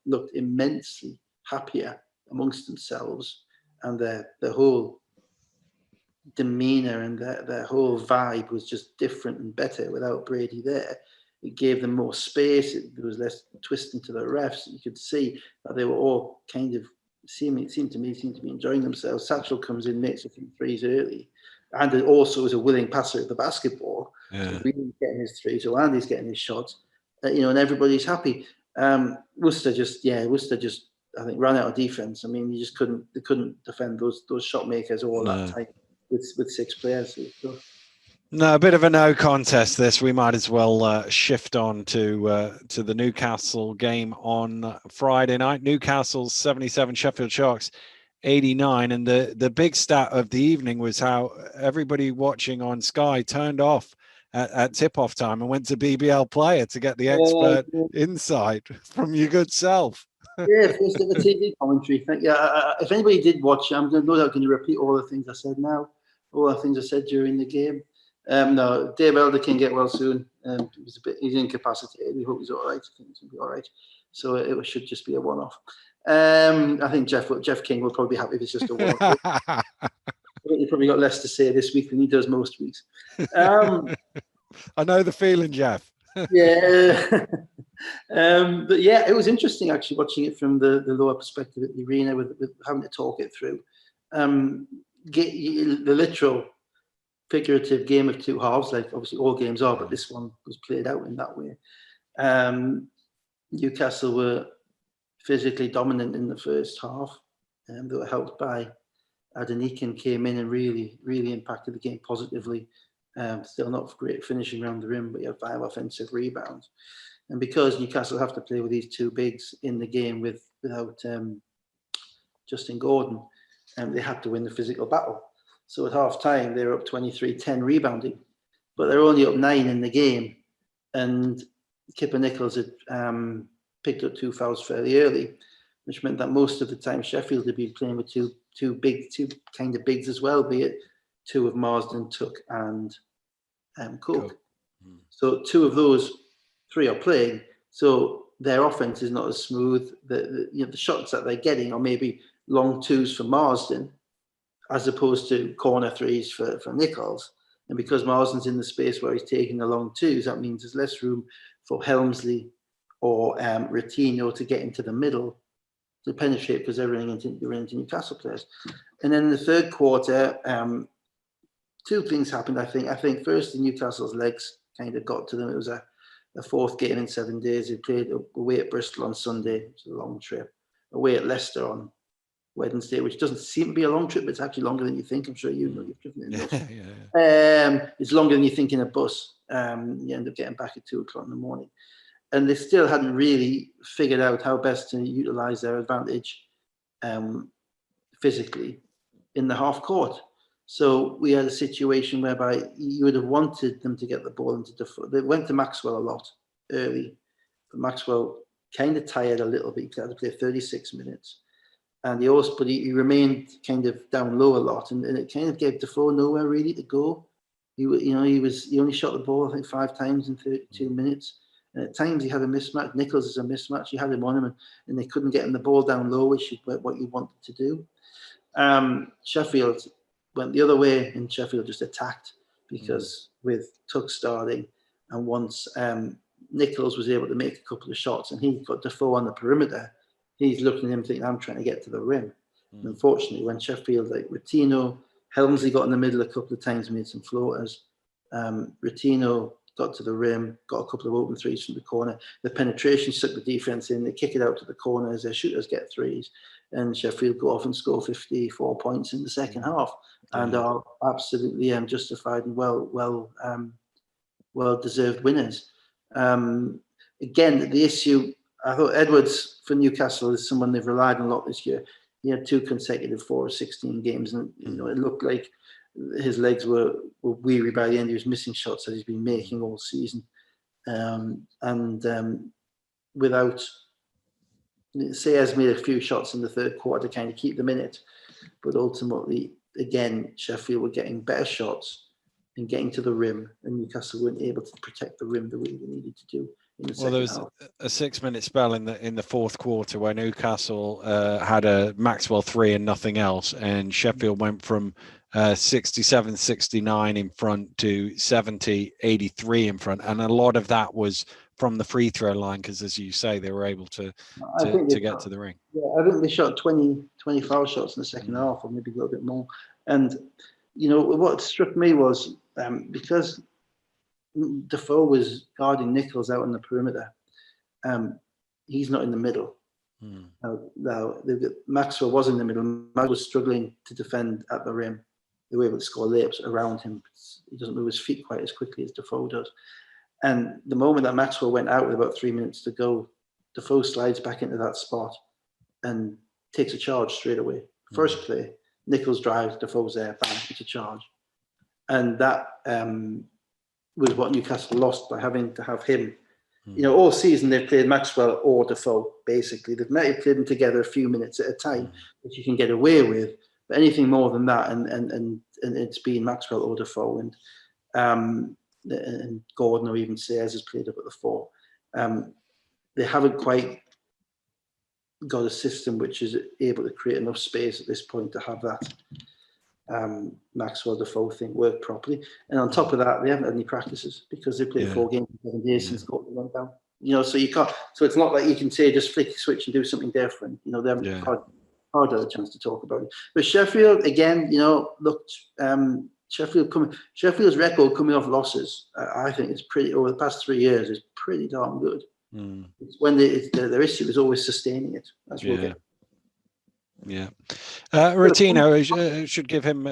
looked immensely happier amongst themselves, and their whole demeanor and their whole vibe was just different and better without Brady there. It gave them more space. There was less twisting to the refs. You could see that they were all kind of seemed to be enjoying themselves. Satchel comes in, makes a few threes early, and also is a willing passer of the basketball. So really getting his threes. So Andy's getting his shots, and everybody's happy. Worcester just I think ran out of defense. I mean, they couldn't defend those shot makers all that time with 6 players. No, a bit of a no contest this. We might as well shift on to the Newcastle game on Friday night. Newcastle's 77, Sheffield Sharks 89. And the big stat of the evening was how everybody watching on Sky turned off at tip-off time and went to BBL Player to get the expert insight from your good self. First ever TV commentary. If anybody did watch, I'm no doubt going to repeat all the things I said now, all the things I said during the game. No, Dave Elder can get well soon. He's incapacitated. We hope he's all right. I think he's going to be all right. So it should just be a one-off. I think Jeff King will probably be happy if it's just a one-off. He probably got less to say this week than he does most weeks. I know the feeling, Jeff. But it was interesting actually watching it from the lower perspective at the arena with having to talk it through. The literal figurative game of 2 halves, like obviously all games are, but this one was played out in that way. Newcastle were physically dominant in the first half, and they were helped by Adenican came in and really, really impacted the game positively. Still not great finishing around the rim, but he had 5 offensive rebounds. And because Newcastle have to play with these 2 bigs in the game without Justin Gordon, they had to win the physical battle. So at half time, they were up 23-10 rebounding, but they're only up 9 in the game. And Kipper Nichols had picked up 2 fouls fairly early, which meant that most of the time Sheffield had been playing with two kind of bigs as well, be it 2 of Marsden, Tuck, and Cook. So 2 of those 3 are playing. So their offense is not as smooth. The shots that they're getting are maybe long 2s for Marsden, as opposed to corner 3s for Nichols. And because Marsden's in the space where he's taking the long 2s, that means there's less room for Helmsley or Retino to get into the middle to penetrate, because they're running into Newcastle players. And then in the third quarter, 2 things happened, I think. I think first, Newcastle's legs kind of got to them. It was a 4th game in 7 days. They played away at Bristol on Sunday, which is a long trip, away at Leicester on Wednesday, which doesn't seem to be a long trip, but it's actually longer than you think. I'm sure you know you've driven in a bus. It's longer than you think in a bus. You end up getting back at 2 o'clock in the morning. And they still hadn't really figured out how best to utilise their advantage physically in the half court. So we had a situation whereby you would have wanted them to get the ball into the foot. They went to Maxwell a lot early, but Maxwell kind of tired a little bit. He had to play 36 minutes. and he remained kind of down low a lot, and it kind of gave Defoe nowhere really to go. He only shot the ball I think 5 times in 32 minutes. And at times he had a mismatch. Nichols is a mismatch. He had him on him, and they couldn't get him the ball down low, which is what you wanted to do. Sheffield went the other way, and Sheffield just attacked because with Tuck starting, and once Nichols was able to make a couple of shots, and he got Defoe on the perimeter, he's looking at him thinking, I'm trying to get to the rim. And unfortunately, when Sheffield, like Rutino, Helmsley got in the middle a couple of times, made some floaters. Rutino got to the rim, got a couple of open threes from the corner. The penetration sucked the defense in. They kick it out to the corners. Their shooters get threes, and Sheffield go off and score 54 points in the second half, and are absolutely justified and well deserved winners. Again, the issue, I thought Edwards for Newcastle is someone they've relied on a lot this year. He had 2 consecutive 4-16 games, and it looked like his legs were weary by the end. He was missing shots that he's been making all season, without Sayers made a few shots in the third quarter to kind of keep them in it, but ultimately, again, Sheffield were getting better shots and getting to the rim, and Newcastle weren't able to protect the rim the way they needed to do. Well, there was a 6-minute spell in the fourth quarter where Newcastle had a Maxwell 3 and nothing else, and Sheffield went from 67-69 in front to 70-83 in front, and a lot of that was from the free throw line because, as you say, they were able to get to the ring. Yeah, I think they shot 20 foul shots in the second half, or maybe a little bit more. And what struck me was because Defoe was guarding Nichols out on the perimeter, he's not in the middle. Now Maxwell was in the middle. Maxwell was struggling to defend at the rim. They were able to score layups around him. He doesn't move his feet quite as quickly as Defoe does. And the moment that Maxwell went out with about 3 minutes to go, Defoe slides back into that spot and takes a charge straight away. First play, Nichols drives, Defoe's there, bang, it's a charge. And that was what Newcastle lost by having to have him. All season they've played Maxwell or Defoe, basically. They've played them together a few minutes at a time, which you can get away with. But anything more than that, and it's been Maxwell or Defoe, and Gordon or even Sayers has played up at the 4. They haven't quite got a system which is able to create enough space at this point to have that Maxwell Defoe thing work properly. And on top of that, they haven't had any practices because they played 4 games in 7 days since Gordon went down. So you can't. So it's not like you can say just flick a switch and do something different. They haven't hard a chance to talk about it. But Sheffield again, looked. Sheffield's record coming off losses, I think, is pretty over the past 3 years is pretty darn good. It's when their issue is always sustaining it. That's what we'll get. Rutino, should give him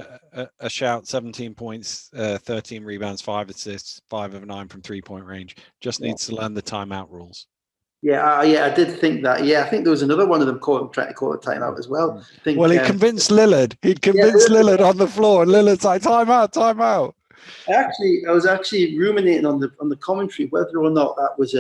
a shout. 17 points, 13 rebounds, 5 assists, 5 of 9 from 3-point range. Just needs to learn the timeout rules. I did think that. I think there was another one of them trying to call a timeout as well. He convinced Lillard. He'd convinced Lillard on the floor, and Lillard's like, timeout. I was actually ruminating on the commentary whether or not that was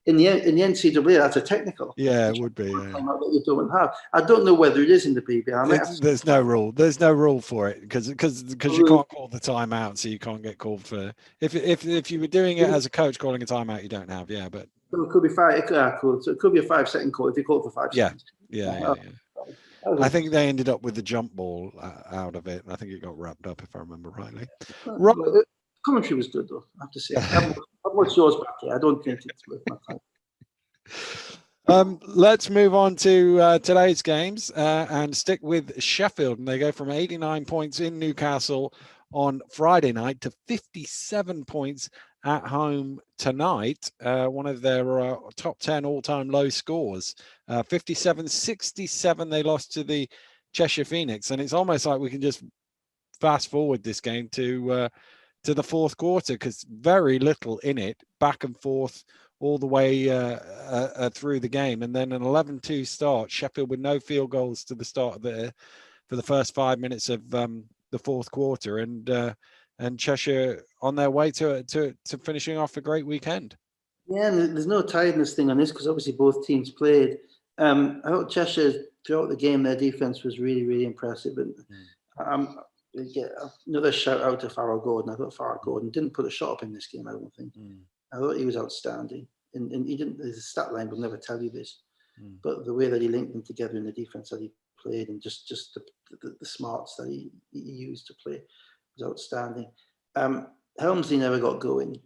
in the NCAA. That's a technical. Yeah, it would be. Timeout that you don't have. I don't know whether it is in the PBR. There's no rule. There's no rule for it because you can't call the timeout, so you can't get called for. If you were doing it as a coach calling a timeout, you don't have. But. So it could be 5. Cool. So it could be a 5-second call if you call it for 5 seconds. Yeah. I think they ended up with the jump ball out of it, and I think it got wrapped up, if I remember rightly. Commentary was good, though, I have to say. I've watched yours back here. I don't think it's worth my time. Let's move on to today's games and stick with Sheffield. And they go from 89 points in Newcastle on Friday night to 57 points at home tonight, one of their top 10 all-time low scores. 57-67 they lost to the Cheshire Phoenix, and it's almost like we can just fast forward this game to the fourth quarter because very little in it, back and forth all the way through the game, and then an 11-2 start. Sheffield with no field goals to the start of for the first 5 minutes of the fourth quarter, and Cheshire on their way to finishing off a great weekend. Yeah, and there's no tiredness thing on this because obviously both teams played. I thought Cheshire throughout the game, their defense was really, really impressive. And another shout out to Farrell Gordon. I thought Farrell Gordon didn't put a shot up in this game, I don't think. I thought he was outstanding. And he didn't, his stat line will never tell you this, but the way that he linked them together in the defense that he played, and just the smarts that he used to play was outstanding. Helmsley never got going.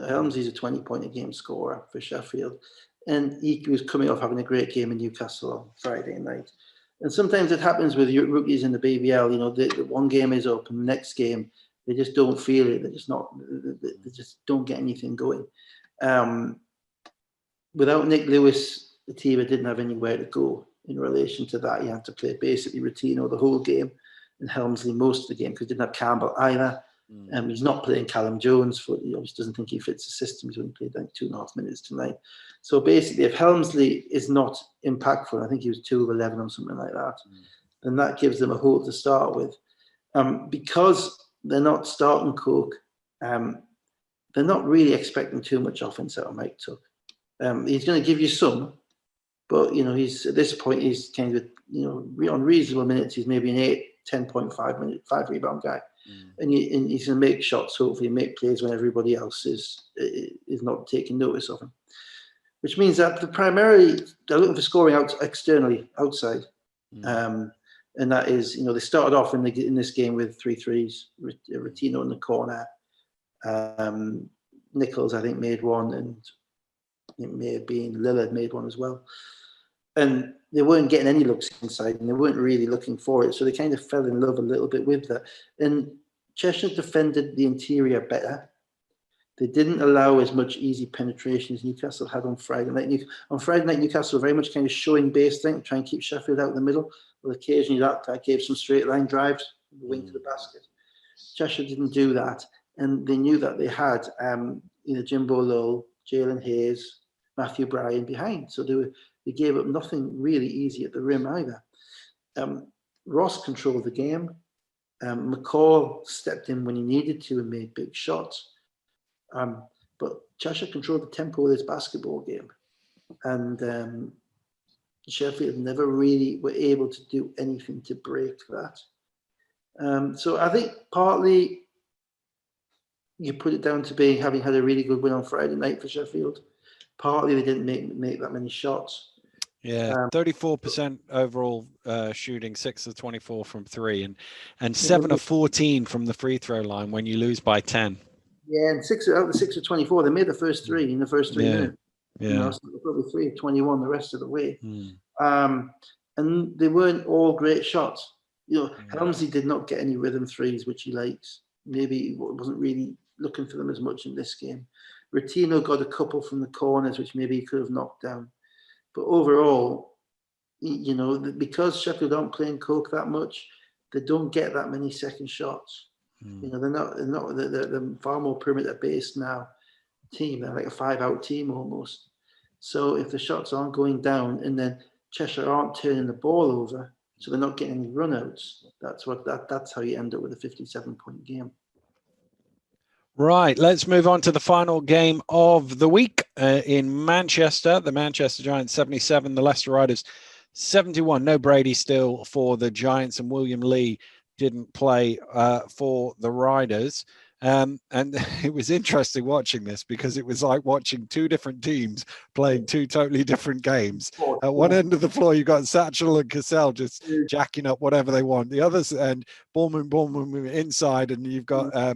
Helmsley's a 20-point-a-game scorer for Sheffield, and he was coming off having a great game in Newcastle on Friday night. And sometimes it happens with rookies in the BBL. You know, the one game is up, and the next game they just don't feel it. They're just not. They just don't get anything going. Without Nick Lewis, the team didn't have anywhere to go in relation to that. He had to play basically Routino the whole game, and Helmsley most of the game because he didn't have Campbell either. He's not playing Callum Jones. He obviously doesn't think he fits the system. He's only played like 2.5 minutes tonight. So basically, if Helmsley is not impactful, I think he was 2 of 11 or something like that, then that gives them a hole to start with. Because they're not starting Cook, they're not really expecting too much offense out of Mike Tuck. He's going to give you some, but he's at this point he's kind of on reasonable minutes. He's maybe an 10.5 minute 5 rebound guy. And he's going to make shots, hopefully make plays when everybody else is not taking notice of him. Which means that they're looking for scoring externally, outside. And that is, they started off in this game with 3 threes, Routino in the corner. Nichols, I think, made one, and it may have been Lillard made one as well. And they weren't getting any looks inside, and they weren't really looking for it. So they kind of fell in love a little bit with that. And Cheshire defended the interior better. They didn't allow as much easy penetration as Newcastle had on Friday night. On Friday night, Newcastle were very much kind of showing base thing, trying to keep Sheffield out in the middle. Well, occasionally that gave some straight line drives from the wing to the basket. Cheshire didn't do that, and they knew that they had Jimbo Lowell, Jalen Hayes, Matthew Bryan behind. So they gave up nothing really easy at the rim either. Ross controlled the game. McCall stepped in when he needed to and made big shots. But Cheshire controlled the tempo of this basketball game. And Sheffield never really were able to do anything to break that. So I think partly you put it down to having had a really good win on Friday night for Sheffield. Partly they didn't make that many shots. Yeah, 34% overall shooting, 6 of 24 from 3, and 7 of 14 from the free throw line when you lose by 10. Yeah, and 6 out of the 6 of 24, they made the first 3 in the first 3 minutes. Yeah, so probably 3 of 21 the rest of the way. And they weren't all great shots. Helmsley did not get any rhythm threes, which he likes. Maybe he wasn't really looking for them as much in this game. Routino got a couple from the corners, which maybe he could have knocked down. But overall, because Sheffield aren't playing Coke that much, they don't get that many second shots. They're far more perimeter-based now team. They're like a 5-out team almost. So if the shots aren't going down, and then Cheshire aren't turning the ball over, so they're not getting any runouts, that's how you end up with a 57-point game. Right, let's move on to the final game of the week in Manchester. The Manchester Giants 77, the Leicester Riders 71. No Brady still for the Giants, and William Lee didn't play for the Riders. And it was interesting watching this because it was like watching 2 different teams playing 2 totally different games. At one end of the floor, you've got Satchel and Cassell just jacking up whatever they want. The others, and Bournemouth inside, and you've got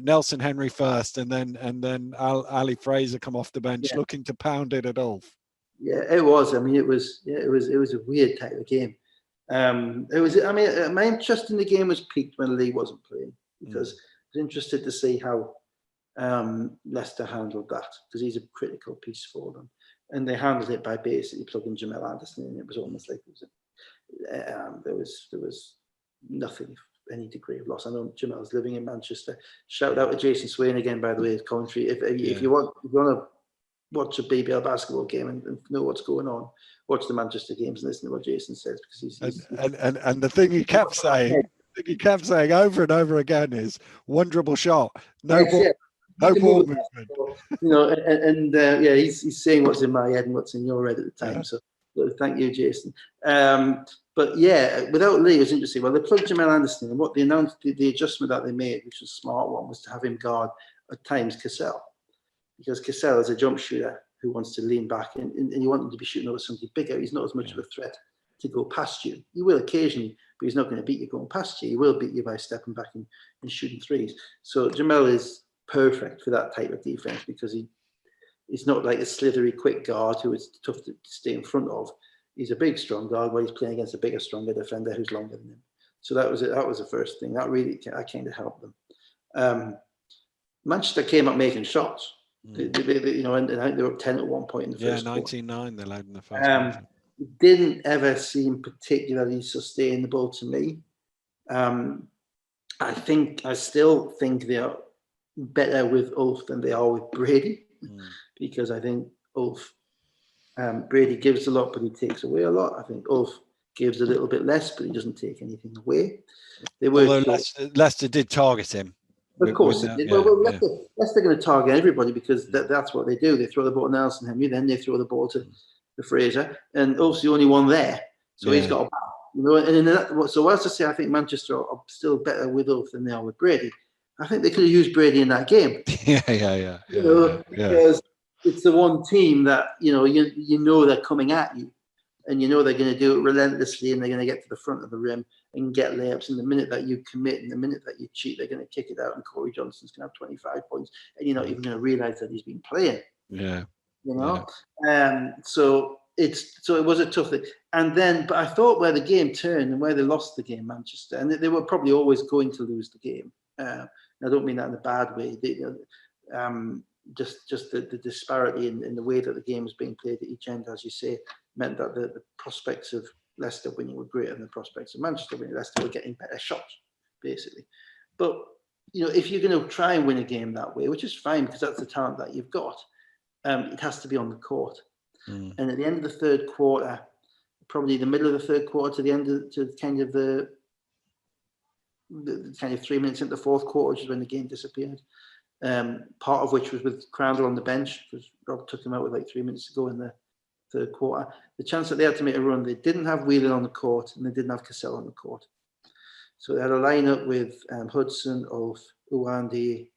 Nelson Henry first, and then Ali Fraser come off the bench looking to pound it at Ulf. Yeah, it was. I mean, it was a weird type of game. My interest in the game was peaked when Lee wasn't playing, because I was interested to see how Leicester handled that, because he's a critical piece for them, and they handled it by basically plugging Jamel Anderson in. It was almost like there was nothing, any degree of loss. I know Jamel's living in Manchester. Shout out to Jason Swain again, by the way, his commentary. If you want to watch a BBL basketball game and know what's going on, watch the Manchester games and listen to what Jason says, because he's and the thing he kept saying. He kept saying over and over again is one dribble shot, no ball movement. He's saying what's in my head and what's in your head at the time. So Thank you, Jason. But yeah, without Lee, it was interesting. Well, they plugged Jamal Anderson, and what they announced, the adjustment that they made, which was a smart one, was to have him guard at times Cassell, because Cassell is a jump shooter who wants to lean back, and you want him to be shooting over something bigger. He's not as much of a threat to go past you. He will occasionally, but he's not going to beat you going past you. He will beat you by stepping back and shooting threes. So Jamal is perfect for that type of defense, because he's not like a slithery quick guard who is tough to stay in front of. He's a big, strong guard where he's playing against a bigger, stronger defender who's longer than him. So that was it. That was the first thing. That kind of helped them. Manchester came up making shots. They, and I think they were up 10 at one point in the first quarter. 19-9 they led in the first quarter. Didn't ever seem particularly sustainable to me. I still think they are better with Ulf than they are with Brady, because I think Ulf, Brady gives a lot, but he takes away a lot. I think Ulf gives a little bit less, but he doesn't take anything away. Although Leicester did target him. Of course, they did. Leicester going to target everybody, because that's what they do. They throw the ball to Nelson Henry, then they throw the ball to Fraser, and Ulf's the only one there, so he's got a ball. So as I say, I think Manchester are still better with Ulf than they are with Brady. I think they could have used Brady in that game. Because it's the one team that you know they're coming at you, and you know they're going to do it relentlessly, and they're going to get to the front of the rim and get layups. And the minute that you commit and the minute that you cheat, they're going to kick it out, and Corey Johnson's going to have 25 points, and you're not even going to realize that he's been playing. So it was a tough thing. And then, but I thought where the game turned and where they lost the game, Manchester, and they were probably always going to lose the game. I don't mean that in a bad way. Just the disparity in the way that the game was being played at each end, as you say, meant that the prospects of Leicester winning were greater than the prospects of Manchester winning. Leicester were getting better shots, basically. But if you're going to try and win a game that way, which is fine because that's the talent that you've got, it has to be on the court. And at the end of the third quarter, probably the middle of the third quarter to the end of the kind of 3 minutes into the fourth quarter, which is when the game disappeared. Part of which was with Crandall on the bench, because Rob took him out with like 3 minutes to go in the third quarter. The chance that they had to make a run, they didn't have Whelan on the court and they didn't have Cassell on the court. So they had a lineup with Hudson, Ulf, Uwandi,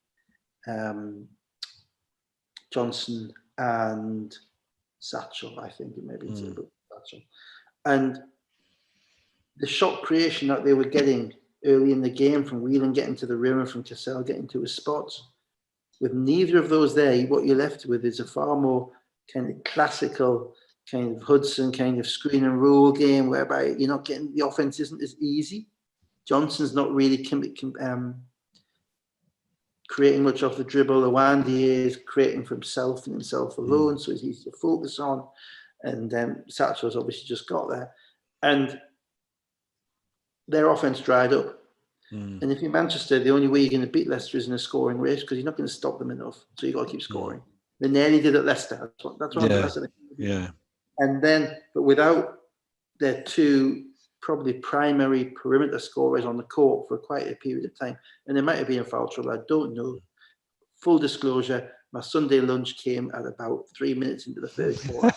Johnson, and Satchel, I think it maybe it's Satchel. And the shot creation that they were getting early in the game from Whelan getting to the rim and from Cassell getting to his spots, with neither of those there, what you're left with is a far more kind of classical kind of Hudson kind of screen and roll game, whereby you're not getting, the offense isn't as easy. Johnson's not really creating much off the dribble. Uwandi is creating for himself and himself alone, so it's easy to focus on. And Satchel's obviously just got there. And their offense dried up. And if you're Manchester, the only way you're going to beat Leicester is in a scoring race, because you're not going to stop them enough. So you've got to keep scoring. They nearly did at Leicester. That's what Leicester. And then, but without their two probably primary perimeter scorers on the court for quite a period of time, and there might have been a foul trouble, I don't know. Full disclosure, my Sunday lunch came at about 3 minutes into the third quarter.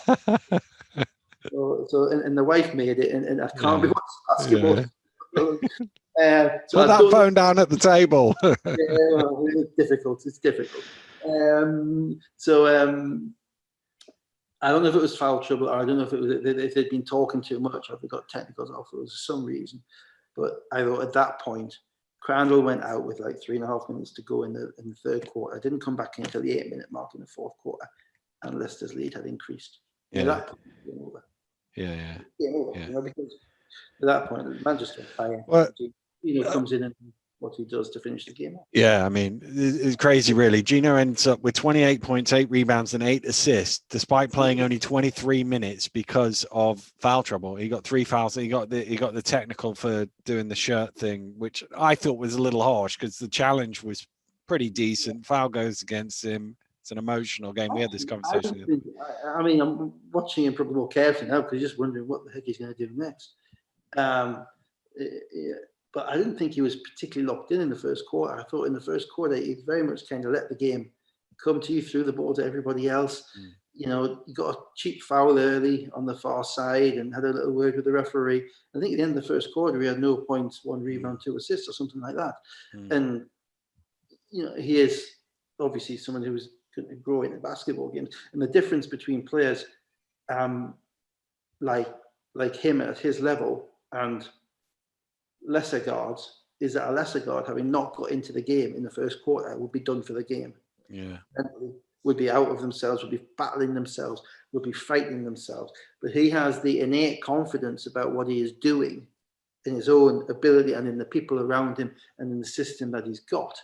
And the wife made it, and I can't be watching basketball. Put that phone down at the table. It's difficult. I don't know if it was foul trouble, or I don't know if they'd been talking too much, or if they got technicals off for some reason. But I thought at that point, Crandall went out with like 3.5 minutes to go in the third quarter. I didn't come back in until the 8-minute mark in the fourth quarter, and Leicester's lead had increased. At that point, it was game over. Because at that point, Manchester fire. Comes in and what he does to finish the game off. Yeah, I mean, it's crazy, really. Gino ends up with 28 points, 8 rebounds, and 8 assists, despite playing only 23 minutes because of foul trouble. He got 3 fouls. He got the technical for doing the shirt thing, which I thought was a little harsh because the challenge was pretty decent. Foul goes against him. It's an emotional game. We had this conversation. I'm watching him probably more carefully now because you're just wondering what the heck he's going to do next. But I didn't think he was particularly locked in the first quarter. I thought in the first quarter, he very much kind of let the game come to you, threw the ball to everybody else. you know, he got a cheap foul early on the far side and had a little word with the referee. I think at the end of the first quarter, he had 0 points, 1 rebound, 2 assists or something like that. And, you know, he is obviously someone who was growing in basketball games. And the difference between players like him at his level and lesser guards is that a lesser guard, having not got into the game in the first quarter, would be done for the game. Yeah. Mentally, would be out of themselves, would be battling themselves, would be fighting themselves. But he has the innate confidence about what he is doing in his own ability and in the people around him and in the system that he's got,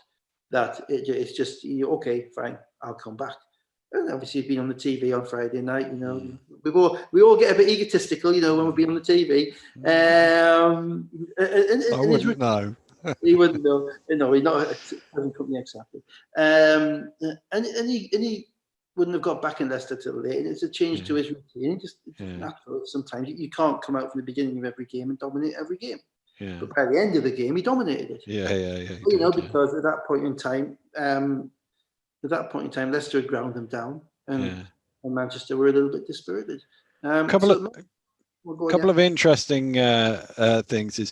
that it's just, okay, fine, I'll come back. And obviously he's been on the TV on Friday night, you know. We all get a bit egotistical, you know, when we've been on the TV. I wouldn't know. He wouldn't know. No, he's not hasn't company exactly. And he wouldn't have got back in Leicester till late. And it's a change to his routine. It's natural. Sometimes you can't come out from the beginning of every game and dominate every game. Yeah. But by the end of the game, he dominated it. Yeah. Because at that point in time, Leicester had ground them down, and Manchester were a little bit dispirited. Couple of interesting things is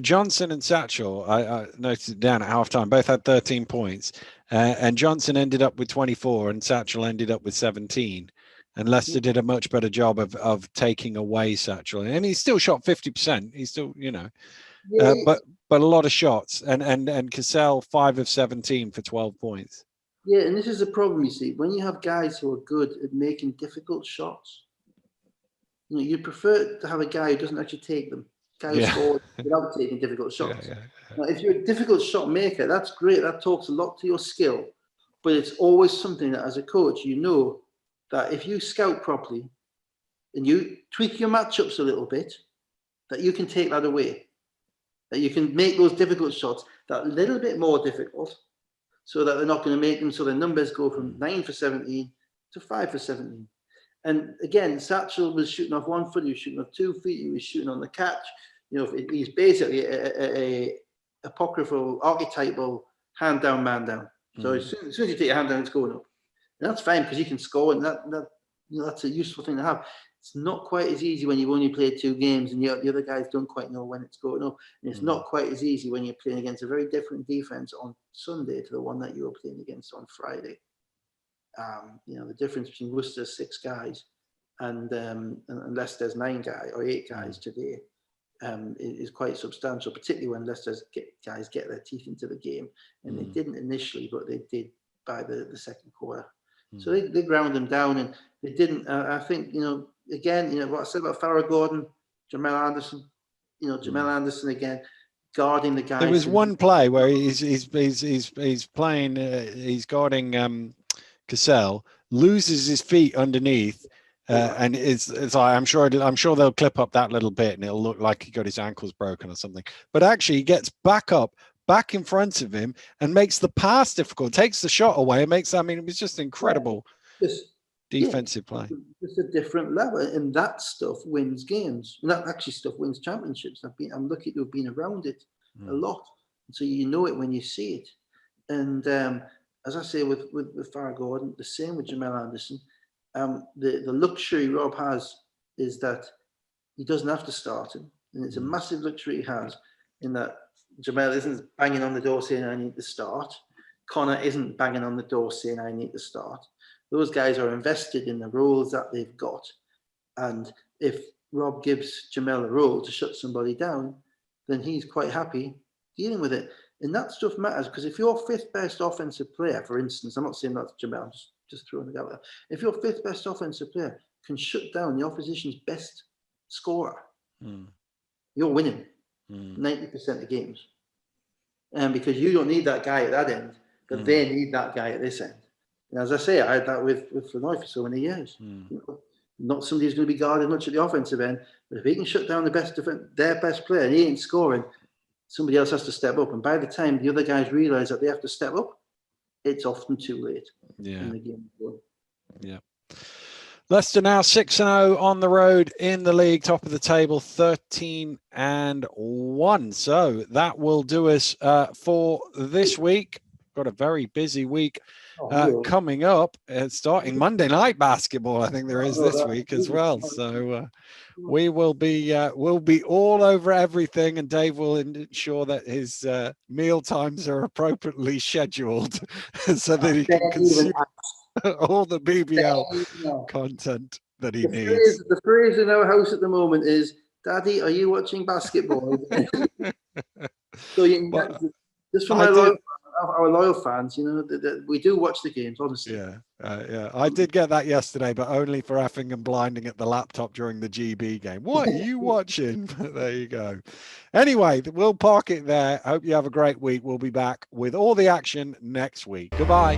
Johnson and Satchel. I noticed it down at halftime. Both had 13 points, and Johnson ended up with 24, and Satchel ended up with 17. And Leicester did a much better job of taking away Satchel, and he still shot 50%. He's still, you know, but a lot of shots. And Cassell 5 of 17 for 12 points. Yeah, and this is the problem, you see, when you have guys who are good at making difficult shots. You know, you prefer to have a guy who doesn't actually take them, guy who scores without taking difficult shots. Now, if you're a difficult shot maker, that's great. That talks a lot to your skill, but it's always something that, as a coach, you know that if you scout properly and you tweak your matchups a little bit, that you can take that away, that you can make those difficult shots that little bit more difficult, so that they're not going to make them. So the numbers go from 9 for 17 to 5 for 17. And again, Satchel was shooting off 1 foot, he was shooting off 2 feet, he was shooting on the catch. You know, he's basically a apocryphal, archetypal hand down, man down. So as soon as you take your hand down, it's going up. And that's fine because you can score, and that's a useful thing to have. It's not quite as easy when you've only played 2 games and the other guys don't quite know when it's going up. And it's not quite as easy when you're playing against a very different defense on Sunday to the one that you were playing against on Friday. You know, the difference between Worcester's 6 guys and Leicester's 9 guys or 8 guys today is quite substantial, particularly when Leicester's guys get their teeth into the game. And they didn't initially, but they did by the second quarter. So they ground them down, and they didn't. I think, you know, again, you know, what I said about Farrah Gordon, Jamel Anderson, you know, Jamel Anderson again, guarding the guys. There was one play where he's playing, he's guarding Cassell, loses his feet underneath, and it's like I'm sure they'll clip up that little bit and it'll look like he got his ankles broken or something. But actually, he gets back up, back in front of him, and makes the pass difficult, takes the shot away, and makes. I mean, it was just incredible defensive play. It's a different level, and that stuff wins games. And that actually stuff wins championships. I'm lucky to have been around it a lot, so you know it when you see it. And as I say with Farrah Gordon, the same with Jamel Anderson. The luxury Rob has is that he doesn't have to start him, and it's a massive luxury he has in that Jamel isn't banging on the door saying I need to start. Connor isn't banging on the door saying I need to start. Those guys are invested in the roles that they've got, and if Rob gives Jamel a role to shut somebody down, then he's quite happy dealing with it. And that stuff matters, because if your 5th best offensive player, for instance, I'm not saying that's Jamel, I'm just throwing it out there. If your 5th best offensive player can shut down the opposition's best scorer, you're winning 90% of games. And because you don't need that guy at that end, but they need that guy at this end. And as I say, I had that with Flanoy for so many years. You know, not somebody who's going to be guarded much at the offensive end, but if he can shut down their best player and he ain't scoring, somebody else has to step up. And by the time the other guys realize that they have to step up, it's often too late. In the game. Leicester now 6-0 on the road in the league, top of the table, 13-1. So that will do us for this week. got a very busy week Oh, coming up. Starting Monday night basketball, I think there is this week as well. So we'll be all over everything, and Dave will ensure that his meal times are appropriately scheduled so that he can consume all the BBL content that he needs. The phrase in our house at the moment is, "Daddy, are you watching basketball?" So you can, just for our loyal fans, you know, we do watch the games, honestly. Yeah. I did get that yesterday, but only for effing and blinding at the laptop during the GB game. What are you watching? There you go. Anyway, we'll park it there. Hope you have a great week. We'll be back with all the action next week. Goodbye.